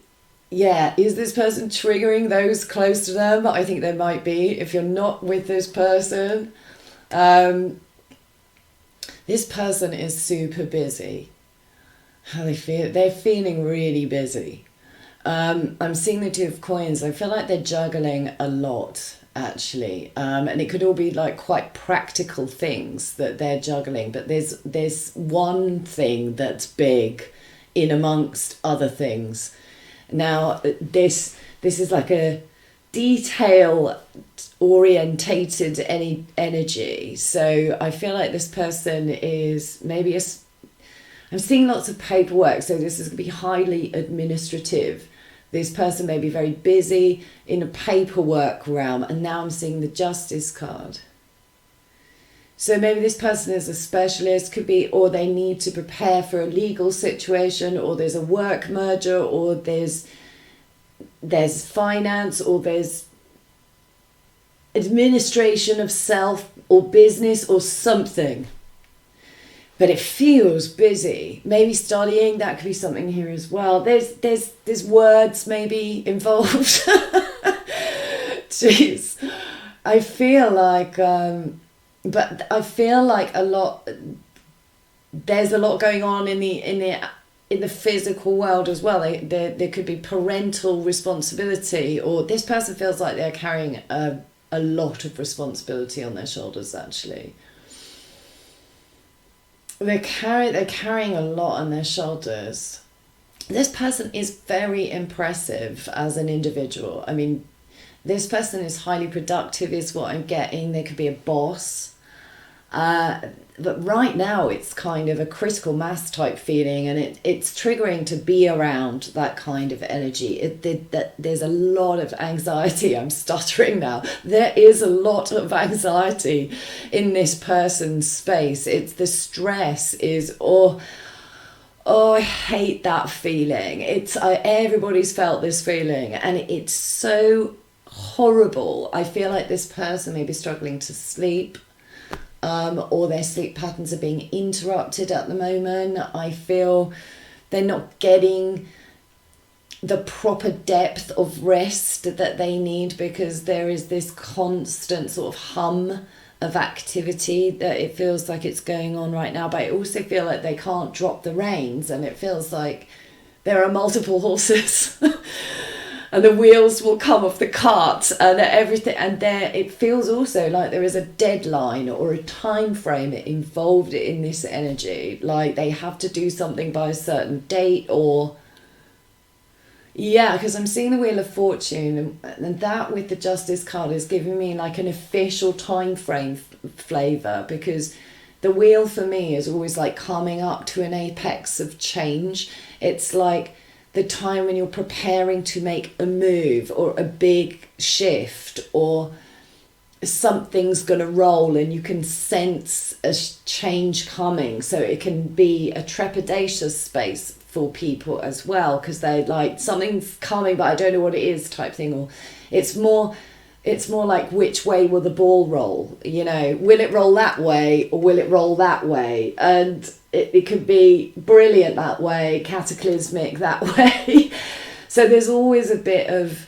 S1: this person triggering those close to them? I think there might be, if you're not with this person. This person is super busy. How they feel? They're feeling really busy. I'm seeing the Two of Coins. I feel like they're juggling a lot, actually. And it could all be like quite practical things that they're juggling. But there's one thing that's big in amongst other things. Now, this is like a detail orientated energy. So I feel like this person is maybe I'm seeing lots of paperwork, so this is going to be highly administrative. This person may be very busy in a paperwork realm, and now I'm seeing the Justice card. So maybe this person is a specialist, could be, or they need to prepare for a legal situation, or there's a work merger, or there's finance, or there's administration of self or business or something. But it feels busy. Maybe studying, that could be something here as well. There's words maybe involved. Jeez. I feel like, but I feel like there's a lot going on in the physical world as well. There could be parental responsibility, or this person feels like they're carrying a lot of responsibility on their shoulders, actually. They're carrying a lot on their shoulders. This person is very impressive as an individual. I mean, this person is highly productive is what I'm getting. They could be a boss. But right now it's kind of a critical mass type feeling, and it's triggering to be around that kind of energy. There's a lot of anxiety. I'm stuttering now. There is a lot of anxiety in this person's space. It's the stress is, oh, I hate that feeling. Everybody's felt this feeling, and it's so horrible. I feel like this person may be struggling to sleep. Or their sleep patterns are being interrupted at the moment. I feel they're not getting the proper depth of rest that they need, because there is this constant sort of hum of activity that it feels like it's going on right now. But I also feel like they can't drop the reins, and it feels like there are multiple horses. And the wheels will come off the cart and everything. And it feels also like there is a deadline or a time frame involved in this energy. Like they have to do something by a certain date, or... Yeah, because I'm seeing the Wheel of Fortune, and that with the Justice card is giving me like an official time frame flavour, because the wheel for me is always like coming up to an apex of change. It's like the time when you're preparing to make a move or a big shift, or something's going to roll and you can sense a change coming. So it can be a trepidatious space for people as well, because they're like, something's coming but I don't know what it is type thing. Or it's more like, which way will the ball roll? You know, will it roll that way or will it roll that way? And it could be brilliant that way, cataclysmic that way. So there's always a bit of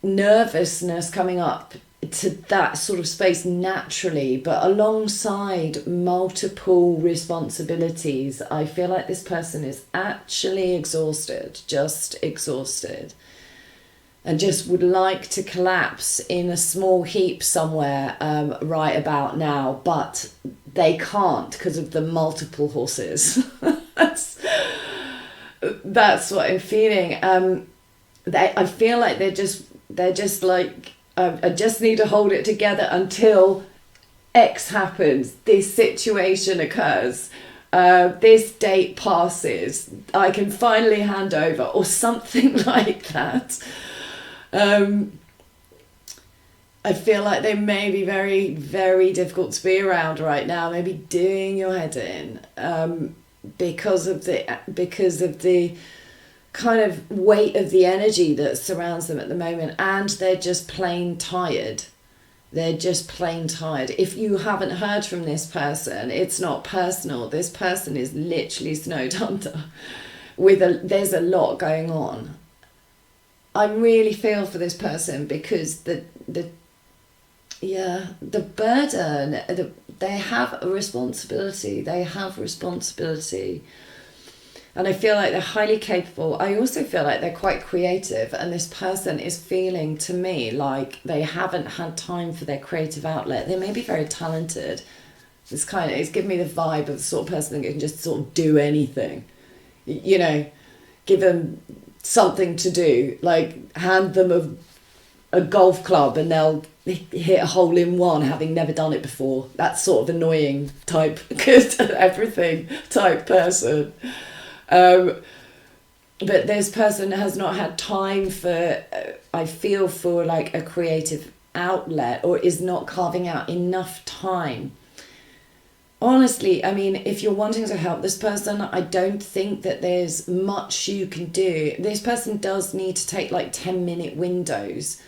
S1: nervousness coming up to that sort of space naturally, but alongside multiple responsibilities, I feel like this person is actually exhausted, just exhausted, and just would like to collapse in a small heap somewhere right about now, but they can't because of the multiple horses. That's what I'm feeling. I feel like they're just like, I just need to hold it together until X happens, this situation occurs, this date passes, I can finally hand over, or something like that. I feel like they may be very, very difficult to be around right now, maybe doing your head in, because of the kind of weight of the energy that surrounds them at the moment, and they're just plain tired. They're just plain tired. If you haven't heard from this person, it's not personal. This person is literally snowed under. There's a lot going on. I really feel for this person, because the burden, they have a responsibility. They have responsibility. And I feel like they're highly capable. I also feel like they're quite creative, and this person is feeling to me like they haven't had time for their creative outlet. They may be very talented. It's giving me the vibe of the sort of person that can just sort of do anything. You know, give them something to do, like hand them a golf club and they'll hit a hole in one, having never done it before. That sort of annoying type, good at everything type person. But this person has not had time for, I feel, for like a creative outlet, or is not carving out enough time. Honestly, I mean, if you're wanting to help this person, I don't think that there's much you can do. This person does need to take like 10-minute windows,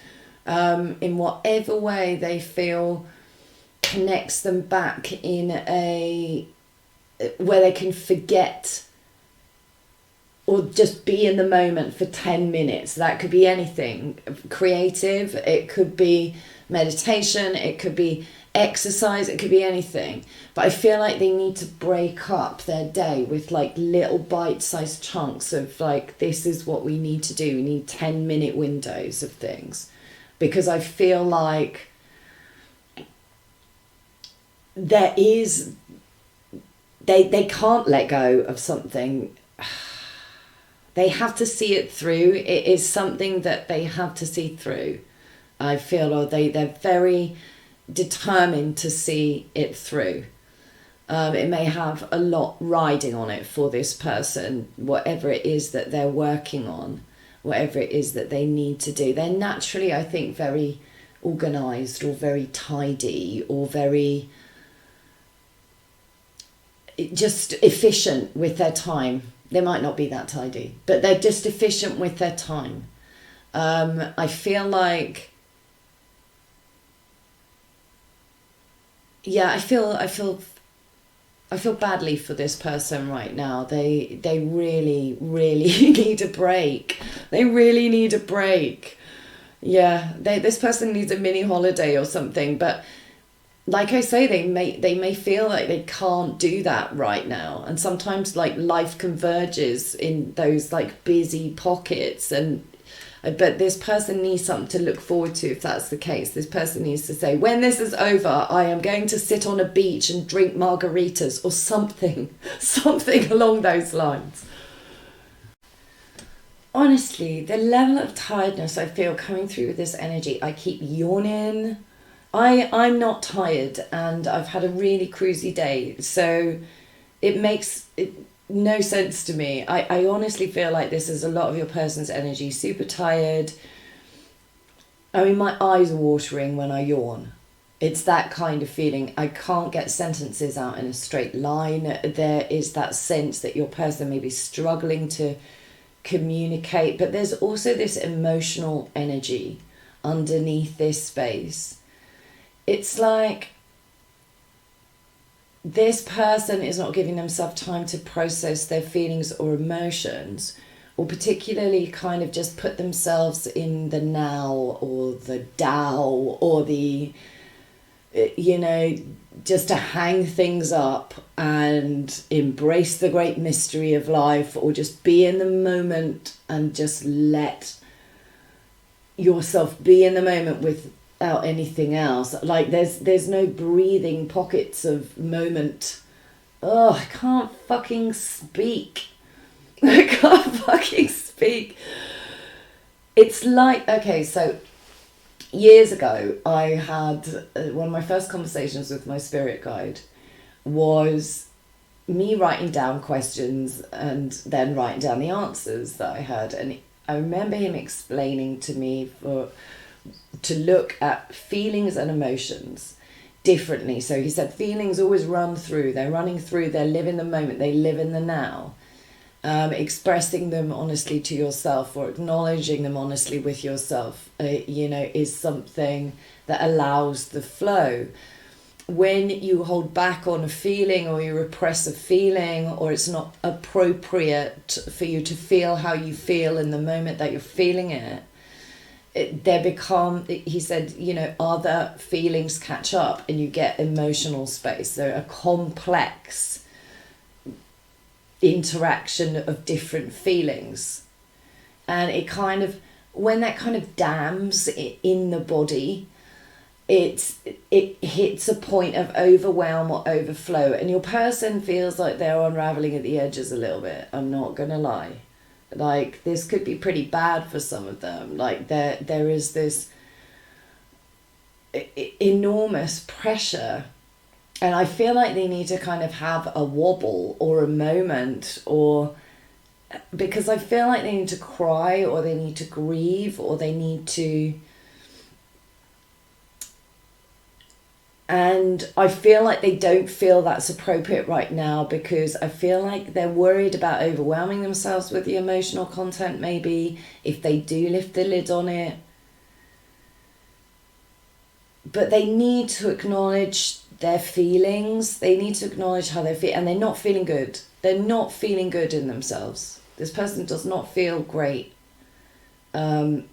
S1: in whatever way they feel connects them back in where they can forget or just be in the moment for 10 minutes. That could be anything creative. It could be meditation. It could be exercise. It could be anything. But I feel like they need to break up their day with like little bite-sized chunks of like, this is what we need to do. We need 10-minute windows of things. Because I feel like there is, they can't let go of something. They have to see it through. It is something that they have to see through, I feel, or they're very determined to see it through. It may have a lot riding on it for this person, whatever it is that they're working on, whatever it is that they need to do. They're naturally, I think, very organised or very tidy or very just efficient with their time. They might not be that tidy, but they're just efficient with their time. I feel like, yeah, I feel badly for this person right now. They really, really need a break. They really need a break. Yeah, this person needs a mini holiday or something. But like I say, they may feel like they can't do that right now. And sometimes like life converges in those like busy pockets, but this person needs something to look forward to if that's the case. This person needs to say, when this is over, I am going to sit on a beach and drink margaritas or something along those lines. Honestly, the level of tiredness I feel coming through with this energy, I keep yawning. I'm not tired, and I've had a really cruisy day, so it makes no sense to me. I honestly feel like this is a lot of your person's energy, super tired. I mean, my eyes are watering when I yawn. It's that kind of feeling. I can't get sentences out in a straight line. There is that sense that your person may be struggling to communicate, but there's also this emotional energy underneath this space. It's like this person is not giving themselves time to process their feelings or emotions, or particularly kind of just put themselves in the now or the Tao or the, you know, just to hang things up and embrace the great mystery of life, or just be in the moment and just let yourself be in the moment without anything else. Like there's no breathing pockets of moment. Oh, I can't fucking speak. I can't fucking speak. It's like, okay, so years ago, I had one of my first conversations with my spirit guide was me writing down questions and then writing down the answers that I had. And I remember him explaining to me to look at feelings and emotions differently. So he said feelings always run through, they're running through, they live in the moment, they live in the now. Expressing them honestly to yourself or acknowledging them honestly with yourself, is something that allows the flow. When you hold back on a feeling or you repress a feeling, or it's not appropriate for you to feel how you feel in the moment that you're feeling it, he said, other feelings catch up and you get emotional space. So a complex interaction of different feelings, and it kind of, when that kind of dams in the body, it hits a point of overwhelm or overflow, and your person feels like they're unraveling at the edges a little bit. I'm not gonna lie, like this could be pretty bad for some of them. Like there is this enormous pressure. And I feel like they need to kind of have a wobble or a moment, or because I feel like they need to cry or they need to grieve or they need to. And I feel like they don't feel that's appropriate right now, because I feel like they're worried about overwhelming themselves with the emotional content, maybe, if they do lift the lid on it. But they need to acknowledge their feelings. They need to acknowledge how they feel, and they're not feeling good. They're not feeling good in themselves. This person does not feel great. I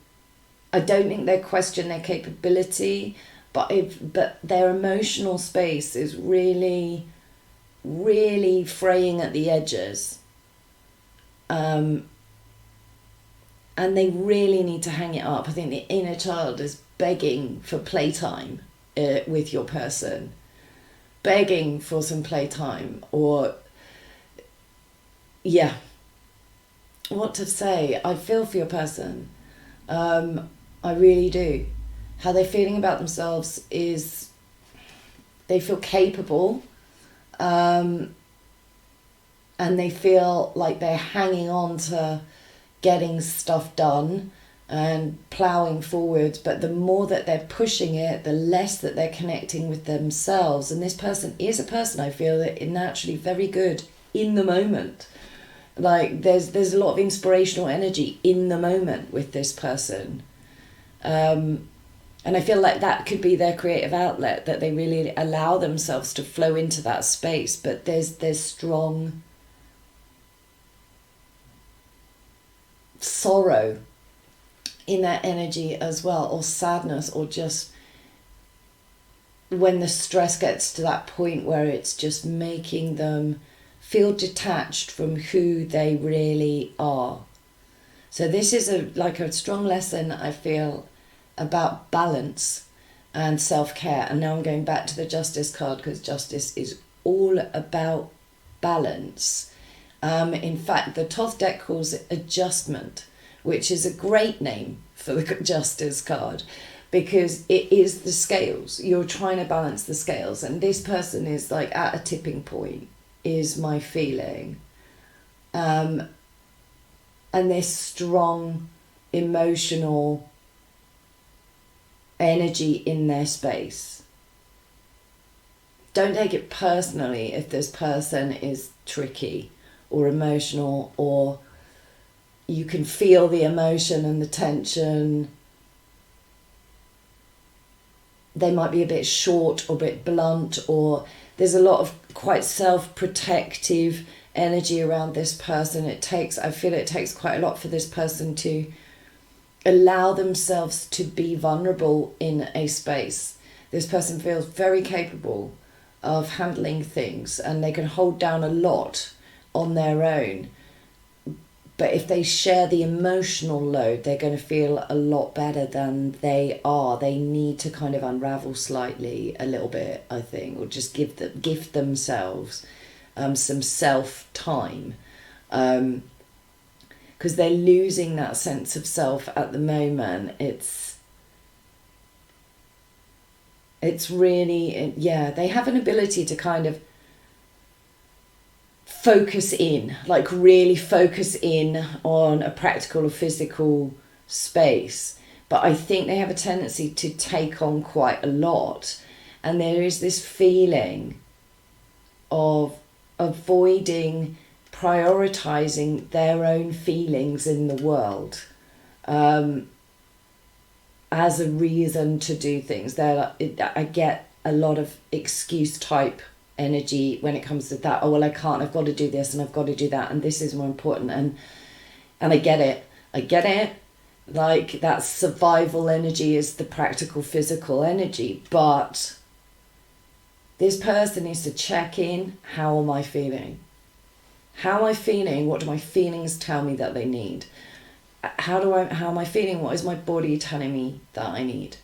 S1: don't think they question their capability, but their emotional space is really, really fraying at the edges. And they really need to hang it up. I think the inner child is begging for playtime with your person. Begging for some playtime, or what to say. I feel for your person. I really do. How they're feeling about themselves is they feel capable, and they feel like they're hanging on to getting stuff done and ploughing forward, but the more that they're pushing it, the less that they're connecting with themselves. And this person is a person, I feel, that is naturally very good in the moment. Like there's a lot of inspirational energy in the moment with this person, and I feel like that could be their creative outlet, that they really allow themselves to flow into that space. But there's strong sorrow in that energy as well, or sadness, or just when the stress gets to that point where it's just making them feel detached from who they really are. So this is a strong lesson, I feel, about balance and self-care. And now I'm going back to the Justice card, because Justice is all about balance. In fact, the Thoth deck calls it adjustment, which is a great name for the Justice card, because it is the scales. You're trying to balance the scales, and this person is like at a tipping point, is my feeling. And this strong emotional energy in their space. Don't take it personally if this person is tricky or emotional, or you can feel the emotion and the tension. They might be a bit short or a bit blunt, or there's a lot of quite self-protective energy around this person. I feel it takes quite a lot for this person to allow themselves to be vulnerable in a space. This person feels very capable of handling things, and they can hold down a lot on their own. But if they share the emotional load, they're going to feel a lot better than they are. They need to kind of unravel slightly a little bit, I think, or just gift themselves some self-time. because they're losing that sense of self at the moment. It's really, yeah, they have an ability to kind of focus in, like really focus in on a practical or physical space. But I think they have a tendency to take on quite a lot. And there is this feeling of avoiding prioritizing their own feelings in the world as a reason to do things. I get a lot of excuse type energy when it comes to that. Oh, well, I can't, I've got to do this and I've got to do that and this is more important. And I get it. Like, that survival energy is the practical physical energy, but this person needs to check in. How am I feeling? How am I feeling? What do my feelings tell me that they need? How am I feeling? What is my body telling me that I need?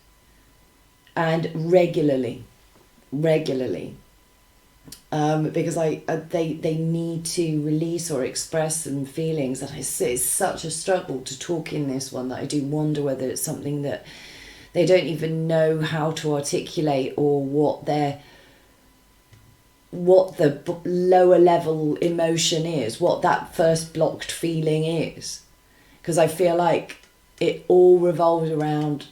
S1: And regularly, because they need to release or express some feelings. And it's such a struggle to talk in this one that I do wonder whether it's something that they don't even know how to articulate, or what the lower level emotion is, what that first blocked feeling is. Because I feel like it all revolves around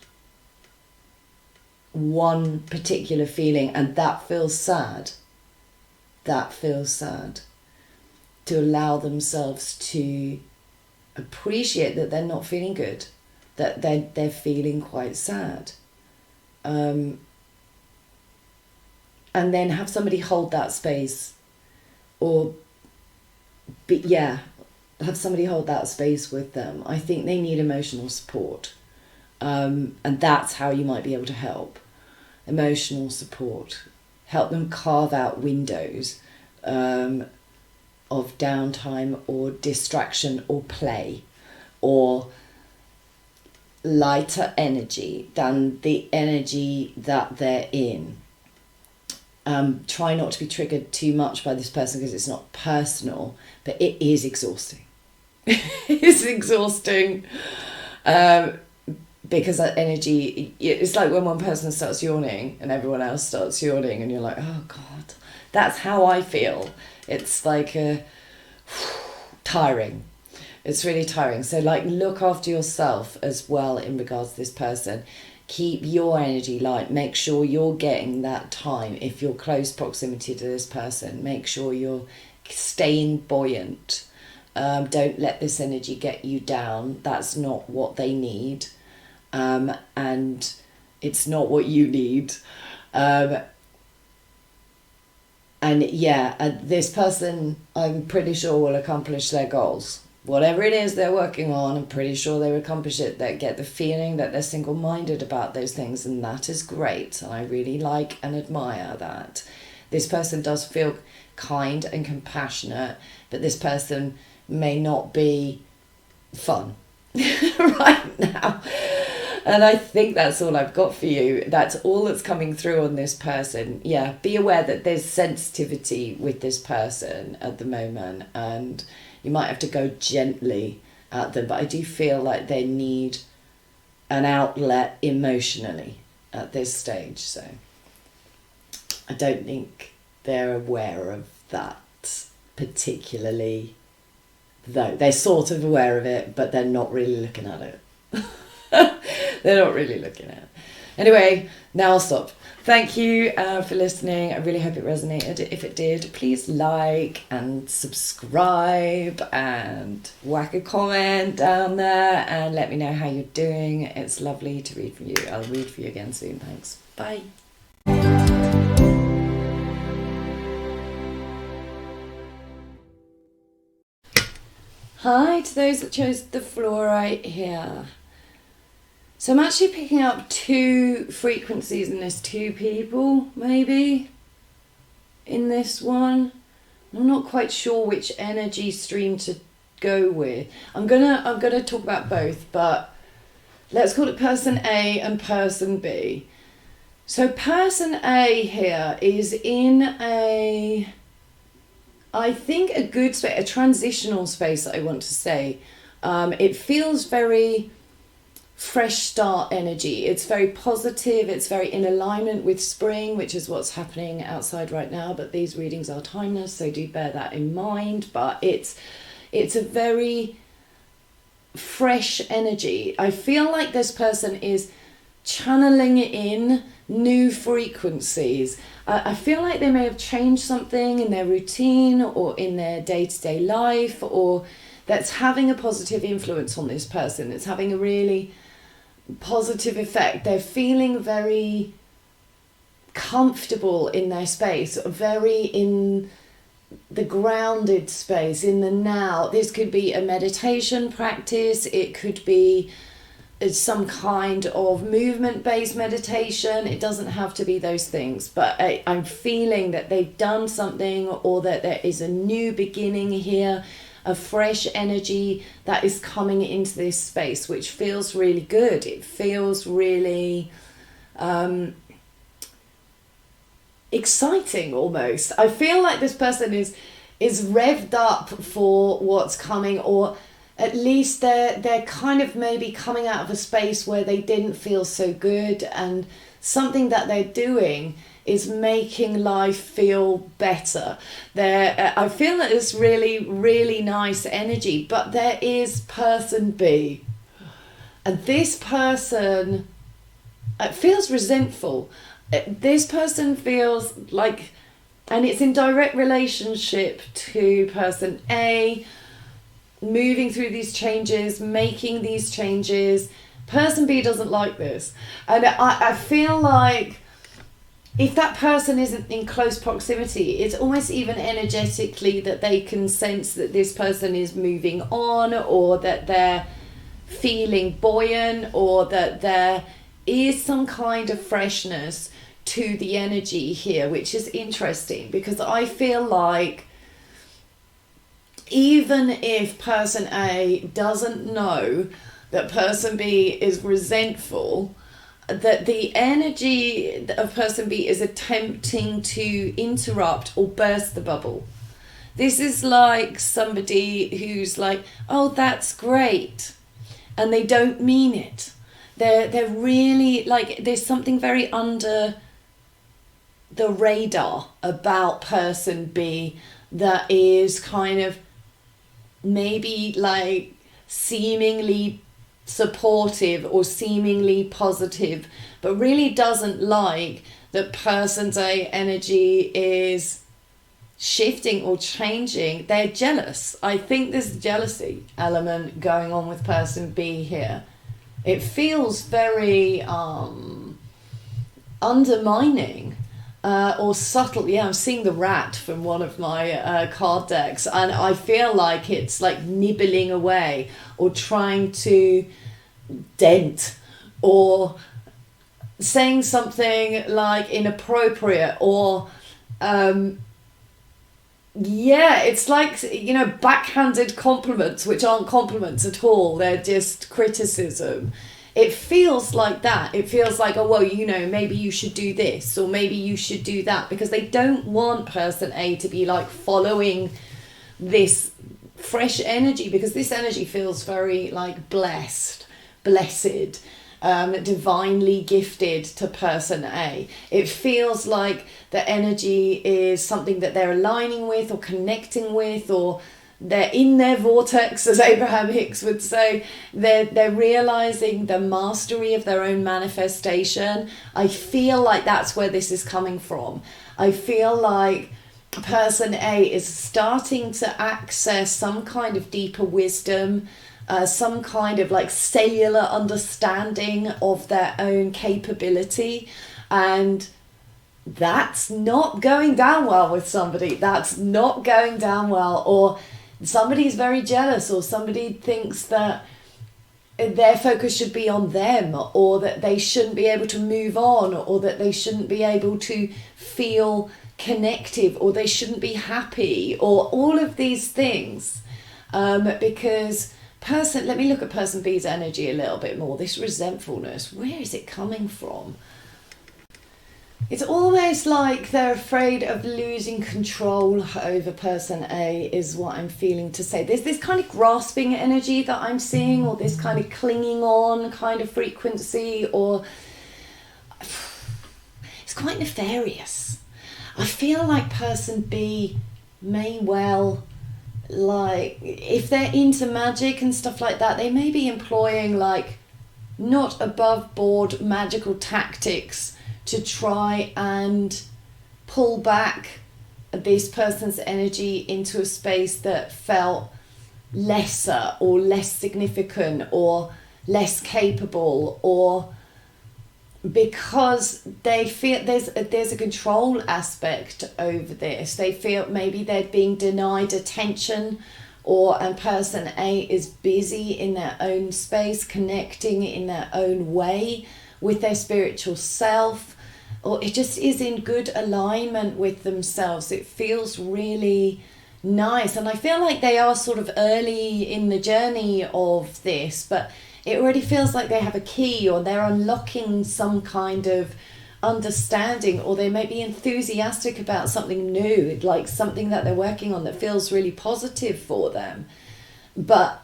S1: one particular feeling, and that feels sad. To allow themselves to appreciate that they're not feeling good, that they're feeling quite sad. And then have somebody hold that space, have somebody hold that space with them. I think they need emotional support. And that's how you might be able to help. Emotional support. Help them carve out windows of downtime or distraction or play or lighter energy than the energy that they're in. Try not to be triggered too much by this person, because it's not personal, but it is exhausting. It's exhausting. Because that energy, it's like when one person starts yawning and everyone else starts yawning, and you're like, oh God, that's how I feel. It's like tiring. It's really tiring. So like, look after yourself as well in regards to this person. Keep your energy light. Make sure you're getting that time. If you're close proximity to this person, make sure you're staying buoyant. Don't let this energy get you down. That's not what they need. And it's not what you need. This person, I'm pretty sure, will accomplish their goals. Whatever it is they're working on, I'm pretty sure they will accomplish it. They get the feeling that they're single-minded about those things, and that is great. And I really like and admire that. This person does feel kind and compassionate, but this person may not be fun right now. And I think that's all I've got for you. That's all that's coming through on this person. Yeah, be aware that there's sensitivity with this person at the moment, and you might have to go gently at them. But I do feel like they need an outlet emotionally at this stage. So I don't think they're aware of that particularly, though. They're sort of aware of it, but they're not really looking at it. They're not really looking at it. Anyway, now I'll stop. Thank you for listening. I really hope it resonated. If it did, please like and subscribe and whack a comment down there and let me know how you're doing. It's lovely to read from you. I'll read for you again soon. Thanks. Bye. Hi to those that chose the fluorite here. So I'm actually picking up 2 frequencies in this, 2 people maybe in this one. I'm not quite sure which energy stream to go with. I'm gonna talk about both, but let's call it person A and person B. So person A here is in I think a good space, a transitional space, I want to say, It feels very fresh start energy. It's very positive. It's very in alignment with spring, which is what's happening outside right now. But these readings are timeless, so do bear that in mind. But it's a very fresh energy. I feel like this person is channeling in new frequencies. I feel like they may have changed something in their routine or in their day-to-day life, or that's having a positive influence on this person. It's having a really positive effect. They're feeling very comfortable in their space, very in the grounded space, in the now. This could be a meditation practice. It could be some kind of movement-based meditation. It doesn't have to be those things, but I'm feeling that they've done something, or that there is a new beginning here, a fresh energy that is coming into this space, which feels really good. It feels really exciting almost. I feel like this person is revved up for what's coming, or at least they're kind of maybe coming out of a space where they didn't feel so good, and something that they're doing is making life feel better. I feel that it's really, really nice energy, but there is person B. And this person feels resentful. This person feels like, and it's in direct relationship to person A, moving through these changes, making these changes. Person B doesn't like this. And I feel like if that person isn't in close proximity, it's almost even energetically that they can sense that this person is moving on, or that they're feeling buoyant, or that there is some kind of freshness to the energy here, which is interesting, because I feel like even if person A doesn't know that person B is resentful, that the energy of person B is attempting to interrupt or burst the bubble. This is like somebody who's like, oh, that's great, and they don't mean it. They're really like, there's something very under the radar about person B that is kind of maybe like seemingly supportive or seemingly positive, but really doesn't like that person's A energy is shifting or changing. They're jealous. I think there's a jealousy element going on with person B here. It feels very undermining or subtle. Yeah, I'm seeing the rat from one of my card decks, and I feel like it's like nibbling away or trying to dent, or saying something like inappropriate, or yeah, it's like, you know, backhanded compliments, which aren't compliments at all. They're just criticism. It feels like that. It feels like, oh, well, you know, maybe you should do this, or maybe you should do that, because they don't want person A to be like following this fresh energy, because this energy feels very like blessed, divinely gifted to person A. It feels like the energy is something that they're aligning with or connecting with, or they're in their vortex, as Abraham Hicks would say. They're realizing the mastery of their own manifestation. I feel like that's where this is coming from. I feel like person A is starting to access some kind of deeper wisdom, some kind of like cellular understanding of their own capability, and that's not going down well with somebody. That's not going down well, or somebody's very jealous, or somebody thinks that their focus should be on them, or that they shouldn't be able to move on, or that they shouldn't be able to feel connective, or they shouldn't be happy, or all of these things, because let me look at person B's energy a little bit more. This resentfulness, where is it coming from? It's almost like they're afraid of losing control over person A, is what I'm feeling to say. There's this kind of grasping energy that I'm seeing, or this kind of clinging on kind of frequency, or it's quite nefarious. I feel like person B may well, like, if they're into magic and stuff like that, they may be employing like not above board magical tactics to try and pull back this person's energy into a space that felt lesser or less significant or less capable, or because they feel there's a control aspect over this. They feel maybe they're being denied attention, and person A is busy in their own space, connecting in their own way with their spiritual self, or it just is in good alignment with themselves. It feels really nice, and I feel like they are sort of early in the journey of this, but it already feels like they have a key, or they're unlocking some kind of understanding, or they may be enthusiastic about something new, like something that they're working on that feels really positive for them. But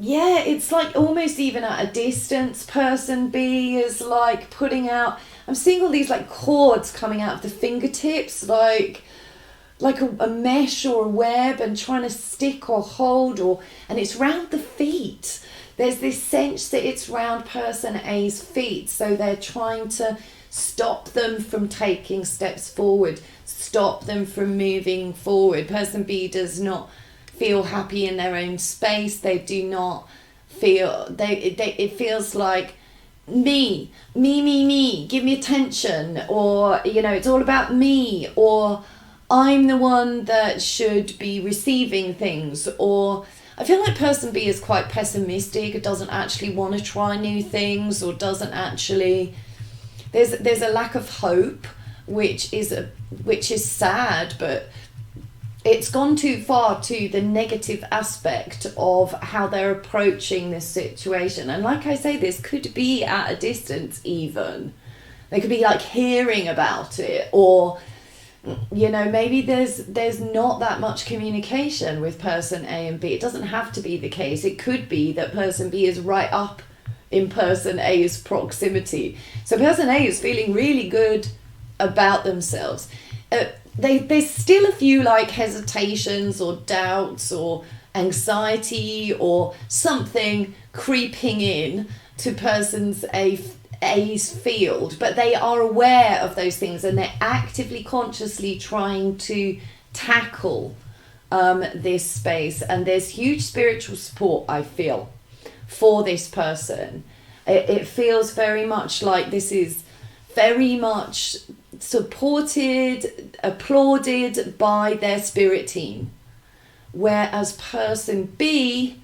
S1: yeah, it's like almost even at a distance, person B is like putting out, I'm seeing all these like cords coming out of the fingertips, like a mesh or a web, and trying to stick or hold, and it's round the feet. There's this sense that it's round person A's feet, so they're trying to stop them from taking steps forward, stop them from moving forward. Person B does not feel happy in their own space. They do not feel, it feels like me, give me attention, or, you know, it's all about me, or I'm the one that should be receiving things, or I feel like person B is quite pessimistic. It doesn't actually want to try new things, or doesn't actually, there's a lack of hope, which is sad, but it's gone too far to the negative aspect of how they're approaching this situation. And like I say, this could be at a distance even. They could be like hearing about it, or, you know, maybe there's not that much communication with person A and B. It doesn't have to be the case. It could be that person B is right up in person A's proximity. So person A is feeling really good about themselves. There's still a few like hesitations or doubts or anxiety or something creeping in to person's A's field, but they are aware of those things, and they're actively, consciously trying to tackle this space. And there's huge spiritual support, I feel, for this person. It feels very much like this is very much supported, applauded by their spirit team. Whereas person B,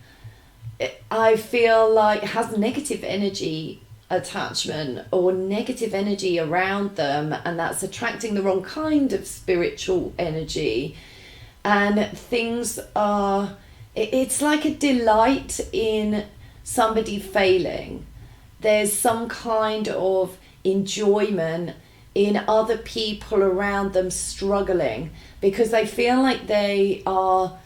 S1: I feel like, has negative energy attachment or negative energy around them, and that's attracting the wrong kind of spiritual energy. And things are, it's like a delight in somebody failing. There's some kind of enjoyment in other people around them struggling, because they feel like they are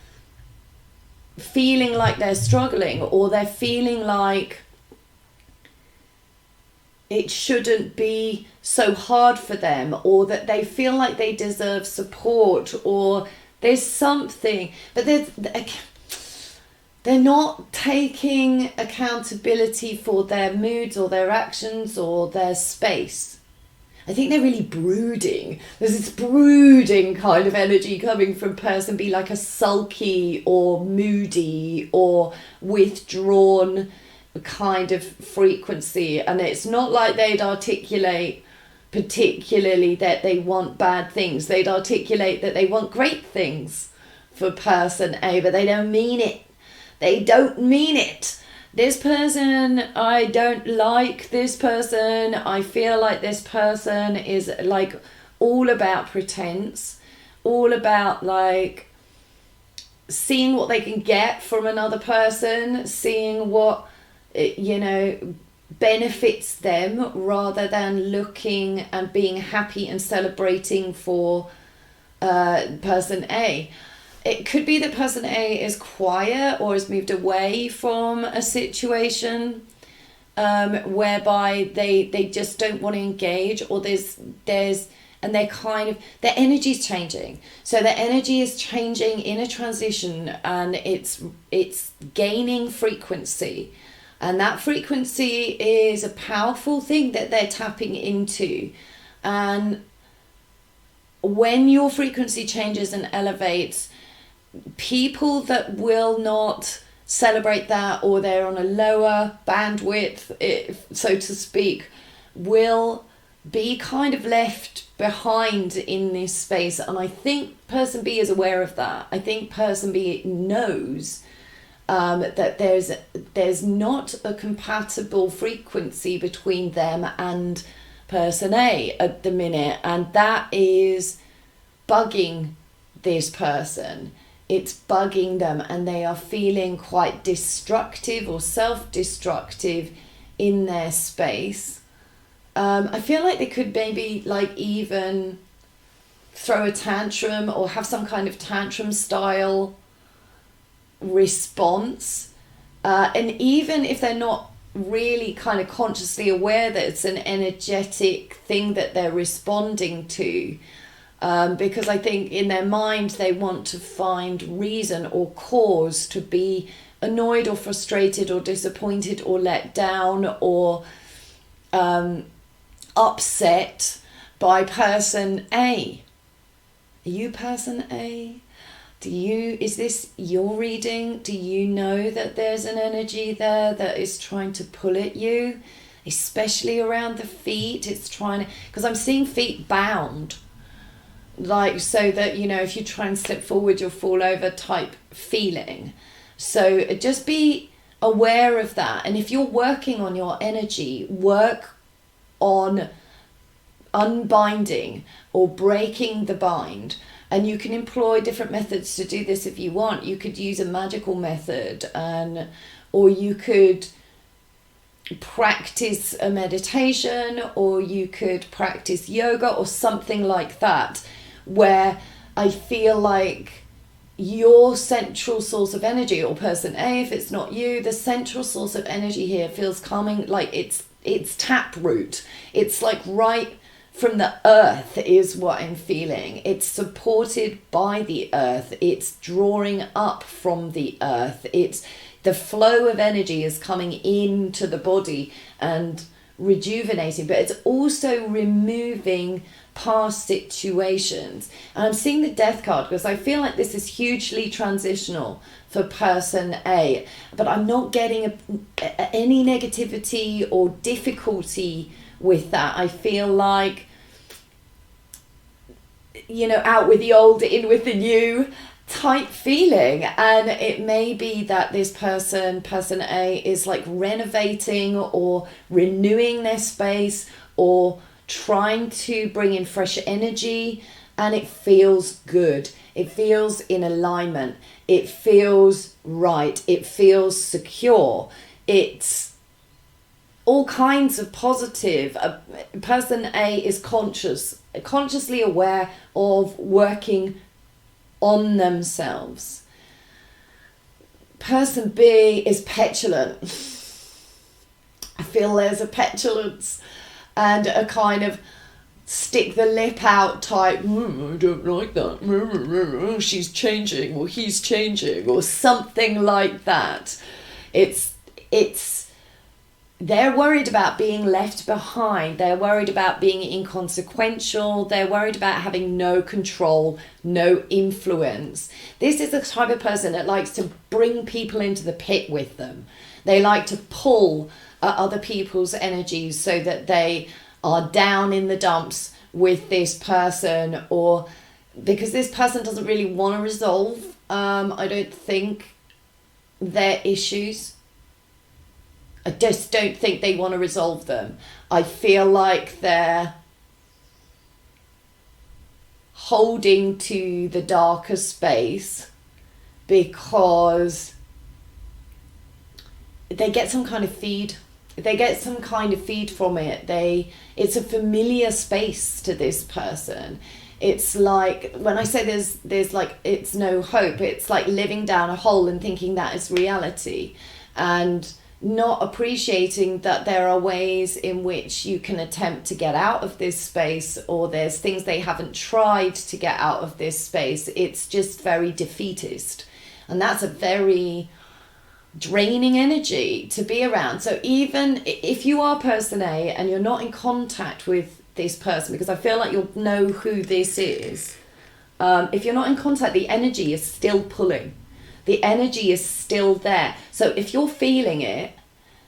S1: feeling like they're struggling, or they're feeling like it shouldn't be so hard for them, or that they feel like they deserve support, or there's something, but they're not taking accountability for their moods or their actions or their space. I think they're really brooding. There's this brooding kind of energy coming from person B, like a sulky or moody or withdrawn kind of frequency. And it's not like they'd articulate particularly that they want bad things. They'd articulate that they want great things for person A, but they don't mean it. They don't mean it. This person, I don't like this person. I feel like this person is like all about pretense, all about like seeing what they can get from another person, seeing what, you know, benefits them rather than looking and being happy and celebrating for person A. It could be that person A is quiet or has moved away from a situation whereby they just don't want to engage, or and they're kind of, their energy's changing. So their energy is changing in a transition, and it's gaining frequency. And that frequency is a powerful thing that they're tapping into. And when your frequency changes and elevates, people that will not celebrate that, or they're on a lower bandwidth, so to speak, will be kind of left behind in this space. And I think person B is aware of that. I think person B knows that there's not a compatible frequency between them and person A at the minute, and that is bugging this person. It's bugging them, and they are feeling quite destructive or self-destructive in their space. I feel like they could maybe like even throw a tantrum or have some kind of tantrum style response. And even if they're not really kind of consciously aware that it's an energetic thing that they're responding to, because I think in their mind they want to find reason or cause to be annoyed or frustrated or disappointed or let down or upset by person A. Are you person A? Is this your reading? Do you know that there's an energy there that is trying to pull at you, especially around the feet? It's trying to, because I'm seeing feet bound, like, so that, you know, if you try and slip forward, you'll fall over type feeling. So just be aware of that. And if you're working on your energy, work on unbinding or breaking the bind. And you can employ different methods to do this if you want. You could use a magical method, or you could practice a meditation, or you could practice yoga or something like that, where I feel like your central source of energy, or person A, if it's not you, the central source of energy here feels calming, like it's taproot. It's like right from the earth is what I'm feeling. It's supported by the earth. It's drawing up from the earth. It's the flow of energy is coming into the body and rejuvenating, but it's also removing past situations. And I'm seeing the death card because I feel like this is hugely transitional for person A, but I'm not getting any negativity or difficulty with that. I feel like, you know, out with the old, in with the new type feeling. And it may be that this person A, is like renovating or renewing their space or trying to bring in fresh energy, and it feels good. It feels in alignment. It feels right. It feels secure. It's all kinds of positive. Person A is consciously aware of working on themselves. Person B is petulant. I feel there's a petulance and a kind of stick the lip out type, I don't like that, she's changing or he's changing or something like that. They're worried about being left behind. They're worried about being inconsequential. They're worried about having no control, no influence. This is the type of person that likes to bring people into the pit with them. They like to pull at other people's energies so that they are down in the dumps with this person, or because this person doesn't really want to resolve, I don't think, their issues. I just don't think they want to resolve them. I feel like they're holding to the darker space because they get some kind of feed. they get some kind of feed from it. It's a familiar space to this person. It's like, when I say there's like, it's no hope, it's like living down a hole and thinking that is reality, and not appreciating that there are ways in which you can attempt to get out of this space, or there's things they haven't tried to get out of this space. It's just very defeatist. And that's a very draining energy to be around. So even if you are person A and you're not in contact with this person, because I feel like you'll know who this is, if you're not in contact, the energy is still pulling. The energy is still there. So if you're feeling it,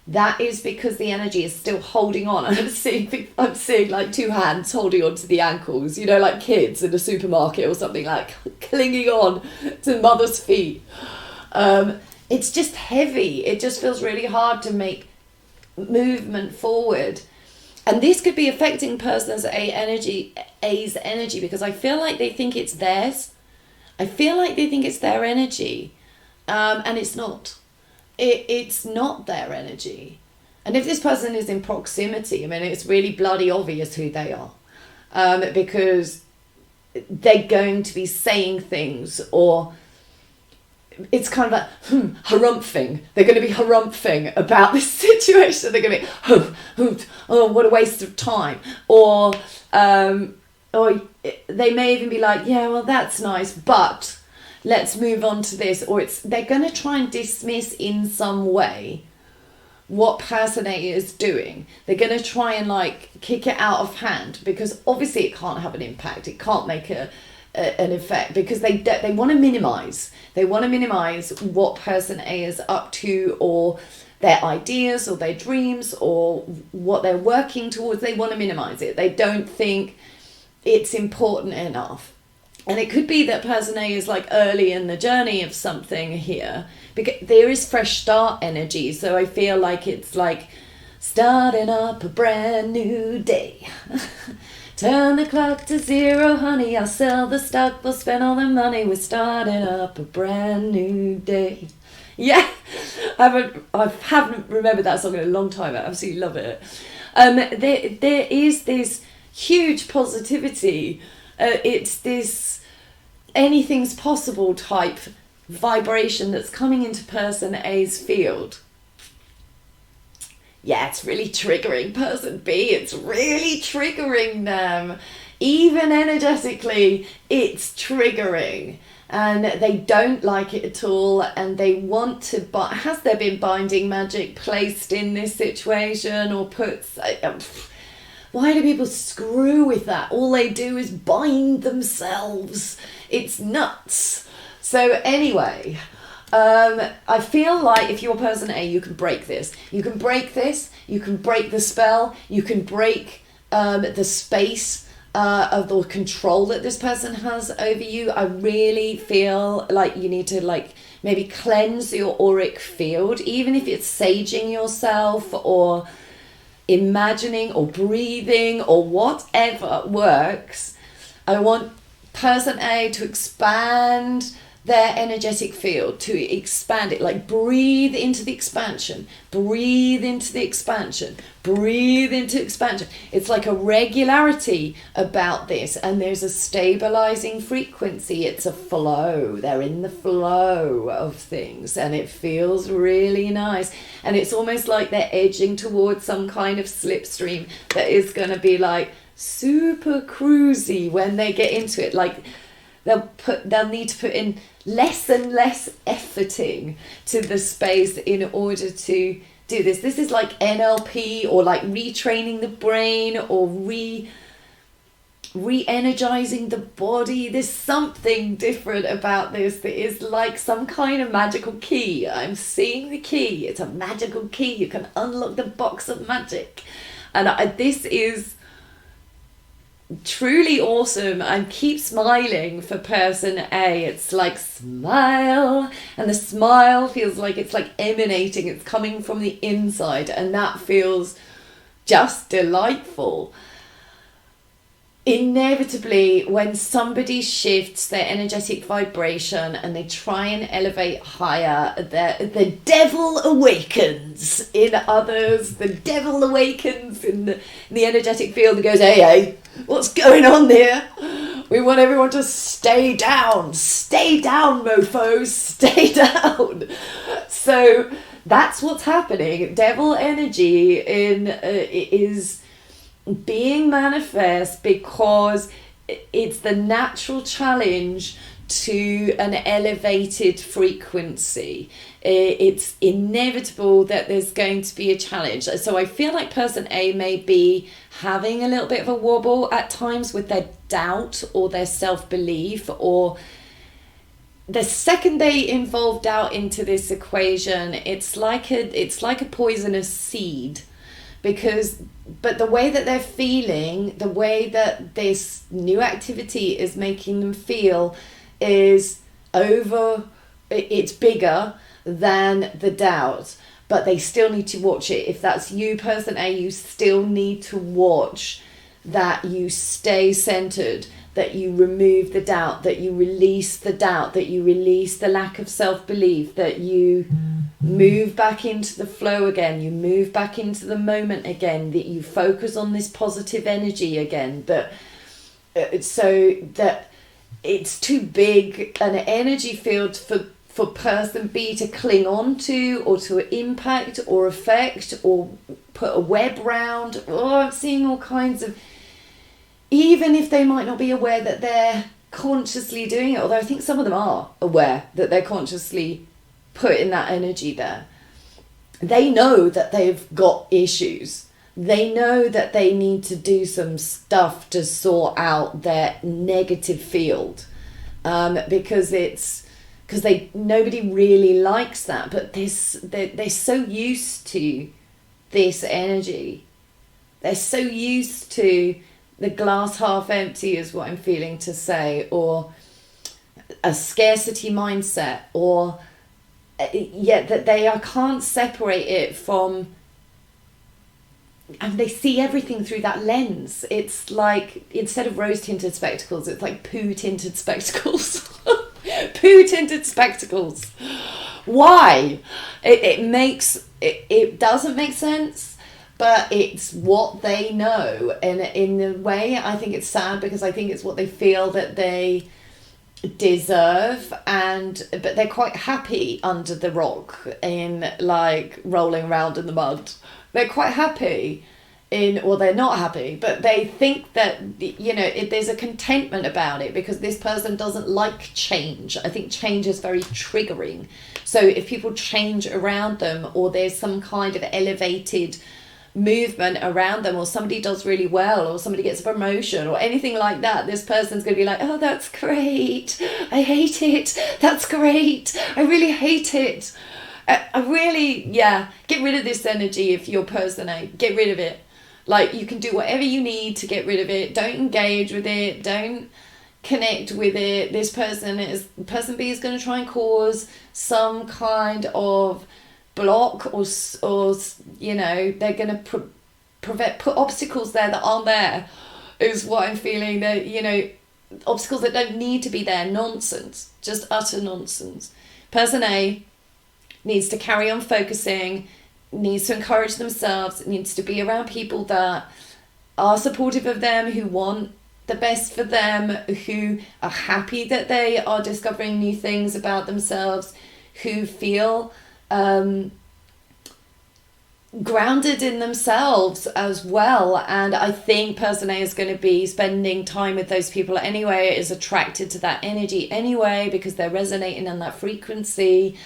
S1: that is because the energy is still holding on. I'm seeing like two hands holding on to the ankles, you know, like kids in a supermarket or something, like clinging on to mother's feet. It's just heavy. It just feels really hard to make movement forward. And this could be affecting person's A's energy, because I feel like they think it's theirs. I feel like they think it's their energy. And it's not. It's not their energy. And if this person is in proximity, I mean, it's really bloody obvious who they are. Because they're going to be saying things, or it's kind of like, harumphing. They're going to be harumphing about this situation. They're going to be, oh, what a waste of time. Or they may even be like, yeah, well, that's nice, but let's move on to this. Or they're going to try and dismiss in some way what person A is doing. They're going to try and like kick it out of hand, because obviously it can't have an impact. It can't make an effect, because they want to minimize. They want to minimize what person A is up to, or their ideas, or their dreams, or what they're working towards. They want to minimize it. They don't think it's important enough. And it could be that person A is like early in the journey of something here, because there is fresh start energy. So I feel like it's like starting up a brand new day. Turn the clock to 0, honey. I'll sell the stock. We'll spend all the money. We're starting up a brand new day. Yeah, I haven't remembered that song in a long time. I absolutely love it. There is this huge positivity. It's this anything's possible type vibration that's coming into person A's field. Yeah, it's really triggering person B. It's really triggering them. Even energetically, it's triggering. And they don't like it at all. And they want to... Has there been binding magic placed in this situation? Or why do people screw with that? All they do is bind themselves. It's nuts. So anyway... I feel like if you're person A, you can break this. You can break this. You can break the spell. You can break the space of the control that this person has over you. I really feel like you need to like maybe cleanse your auric field, even if it's saging yourself or imagining or breathing or whatever works. I want person A to expand their energetic field, to expand it, like breathe into the expansion, breathe into the expansion, breathe into expansion. It's like a regularity about this, and there's a stabilizing frequency. It's a flow. They're in the flow of things, and it feels really nice. And it's almost like they're edging towards some kind of slipstream that is going to be like super cruisy when they get into it. Like they'll need to put in less and less efforting to the space in order to do this. This is like NLP, or like retraining the brain, or re-energizing the body. There's something different about this that is like some kind of magical key. I'm seeing the key. It's a magical key. You can unlock the box of magic. And this is truly awesome. And keep smiling for person A. It's like smile, and the smile feels like it's like emanating, it's coming from the inside, and that feels just delightful. inevitably, when somebody shifts their energetic vibration and they try and elevate higher, the devil awakens in others. The devil awakens in the energetic field and goes, hey, what's going on here? We want everyone to stay down, mofos, stay down. So that's what's happening. Devil energy is being manifest because it's the natural challenge to an elevated frequency. It's inevitable that there's going to be a challenge. So I feel like person A may be having a little bit of a wobble at times with their doubt or their self-belief, or the second they involve doubt into this equation, it's like a poisonous seed. But the way that they're feeling, the way that this new activity is making them feel it's bigger than the doubt, but they still need to watch it. If that's you, person A, you still need to watch that you stay centered, that you remove the doubt, that you release the doubt, that you release the lack of self-belief, that you move back into the flow again, you move back into the moment again, that you focus on this positive energy again, so that it's too big an energy field for person B to cling on to, or to impact or affect or put a web round. I'm seeing all kinds of, even if they might not be aware that they're consciously doing it, although I think some of them are aware that they're consciously putting that energy there. They know that they've got issues. They know that they need to do some stuff to sort out their negative field, because nobody really likes that. But they're so used to this energy. They're so used to the glass half empty, is what I'm feeling to say, or a scarcity mindset, or that they can't separate it from, and they see everything through that lens. It's like, instead of rose tinted spectacles, it's like poo tinted spectacles. Poo tinted spectacles. Why? It doesn't make sense, but it's what they know. And in a way, I think it's sad, because I think it's what they feel that they deserve, but they're quite happy under the rock, in like rolling around in the mud. They're quite happy they're not happy, but they think that, there's a contentment about it, because this person doesn't like change. I think change is very triggering. So if people change around them, or there's some kind of elevated movement around them, or somebody does really well, or somebody gets a promotion or anything like that, this person's going to be like, oh, that's great, I hate it, that's great, I really hate it, get rid of this energy. If you're person A, get rid of it. Like, you can do whatever you need to get rid of it. Don't engage with it, don't connect with it. This person B is going to try and cause some kind of block, or they're going to put obstacles there that aren't there, is what I'm feeling. That, obstacles that don't need to be there. Nonsense, just utter nonsense. Person A needs to carry on focusing, needs to encourage themselves, needs to be around people that are supportive of them, who want the best for them, who are happy that they are discovering new things about themselves, who feel grounded in themselves as well. And I think person A is going to be spending time with those people anyway, is attracted to that energy anyway, because they're resonating on that frequency.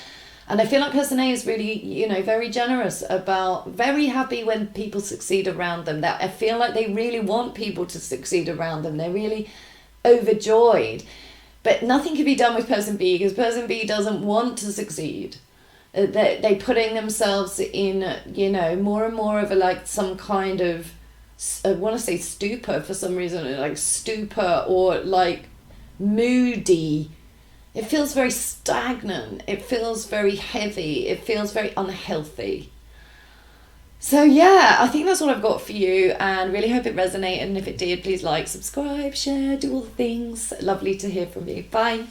S1: And I feel like person A is really, very generous about, very happy when people succeed around them. That I feel like they really want people to succeed around them. They're really overjoyed. But nothing can be done with person B, because person B doesn't want to succeed. They're putting themselves in, more and more of some kind of, I want to say stupor for some reason, like stupor, or like moody. It feels very stagnant. It feels very heavy. It feels very unhealthy. So yeah, I think that's all I've got for you, and really hope it resonated. And if it did, please like, subscribe, share, do all the things. Lovely to hear from you. Bye.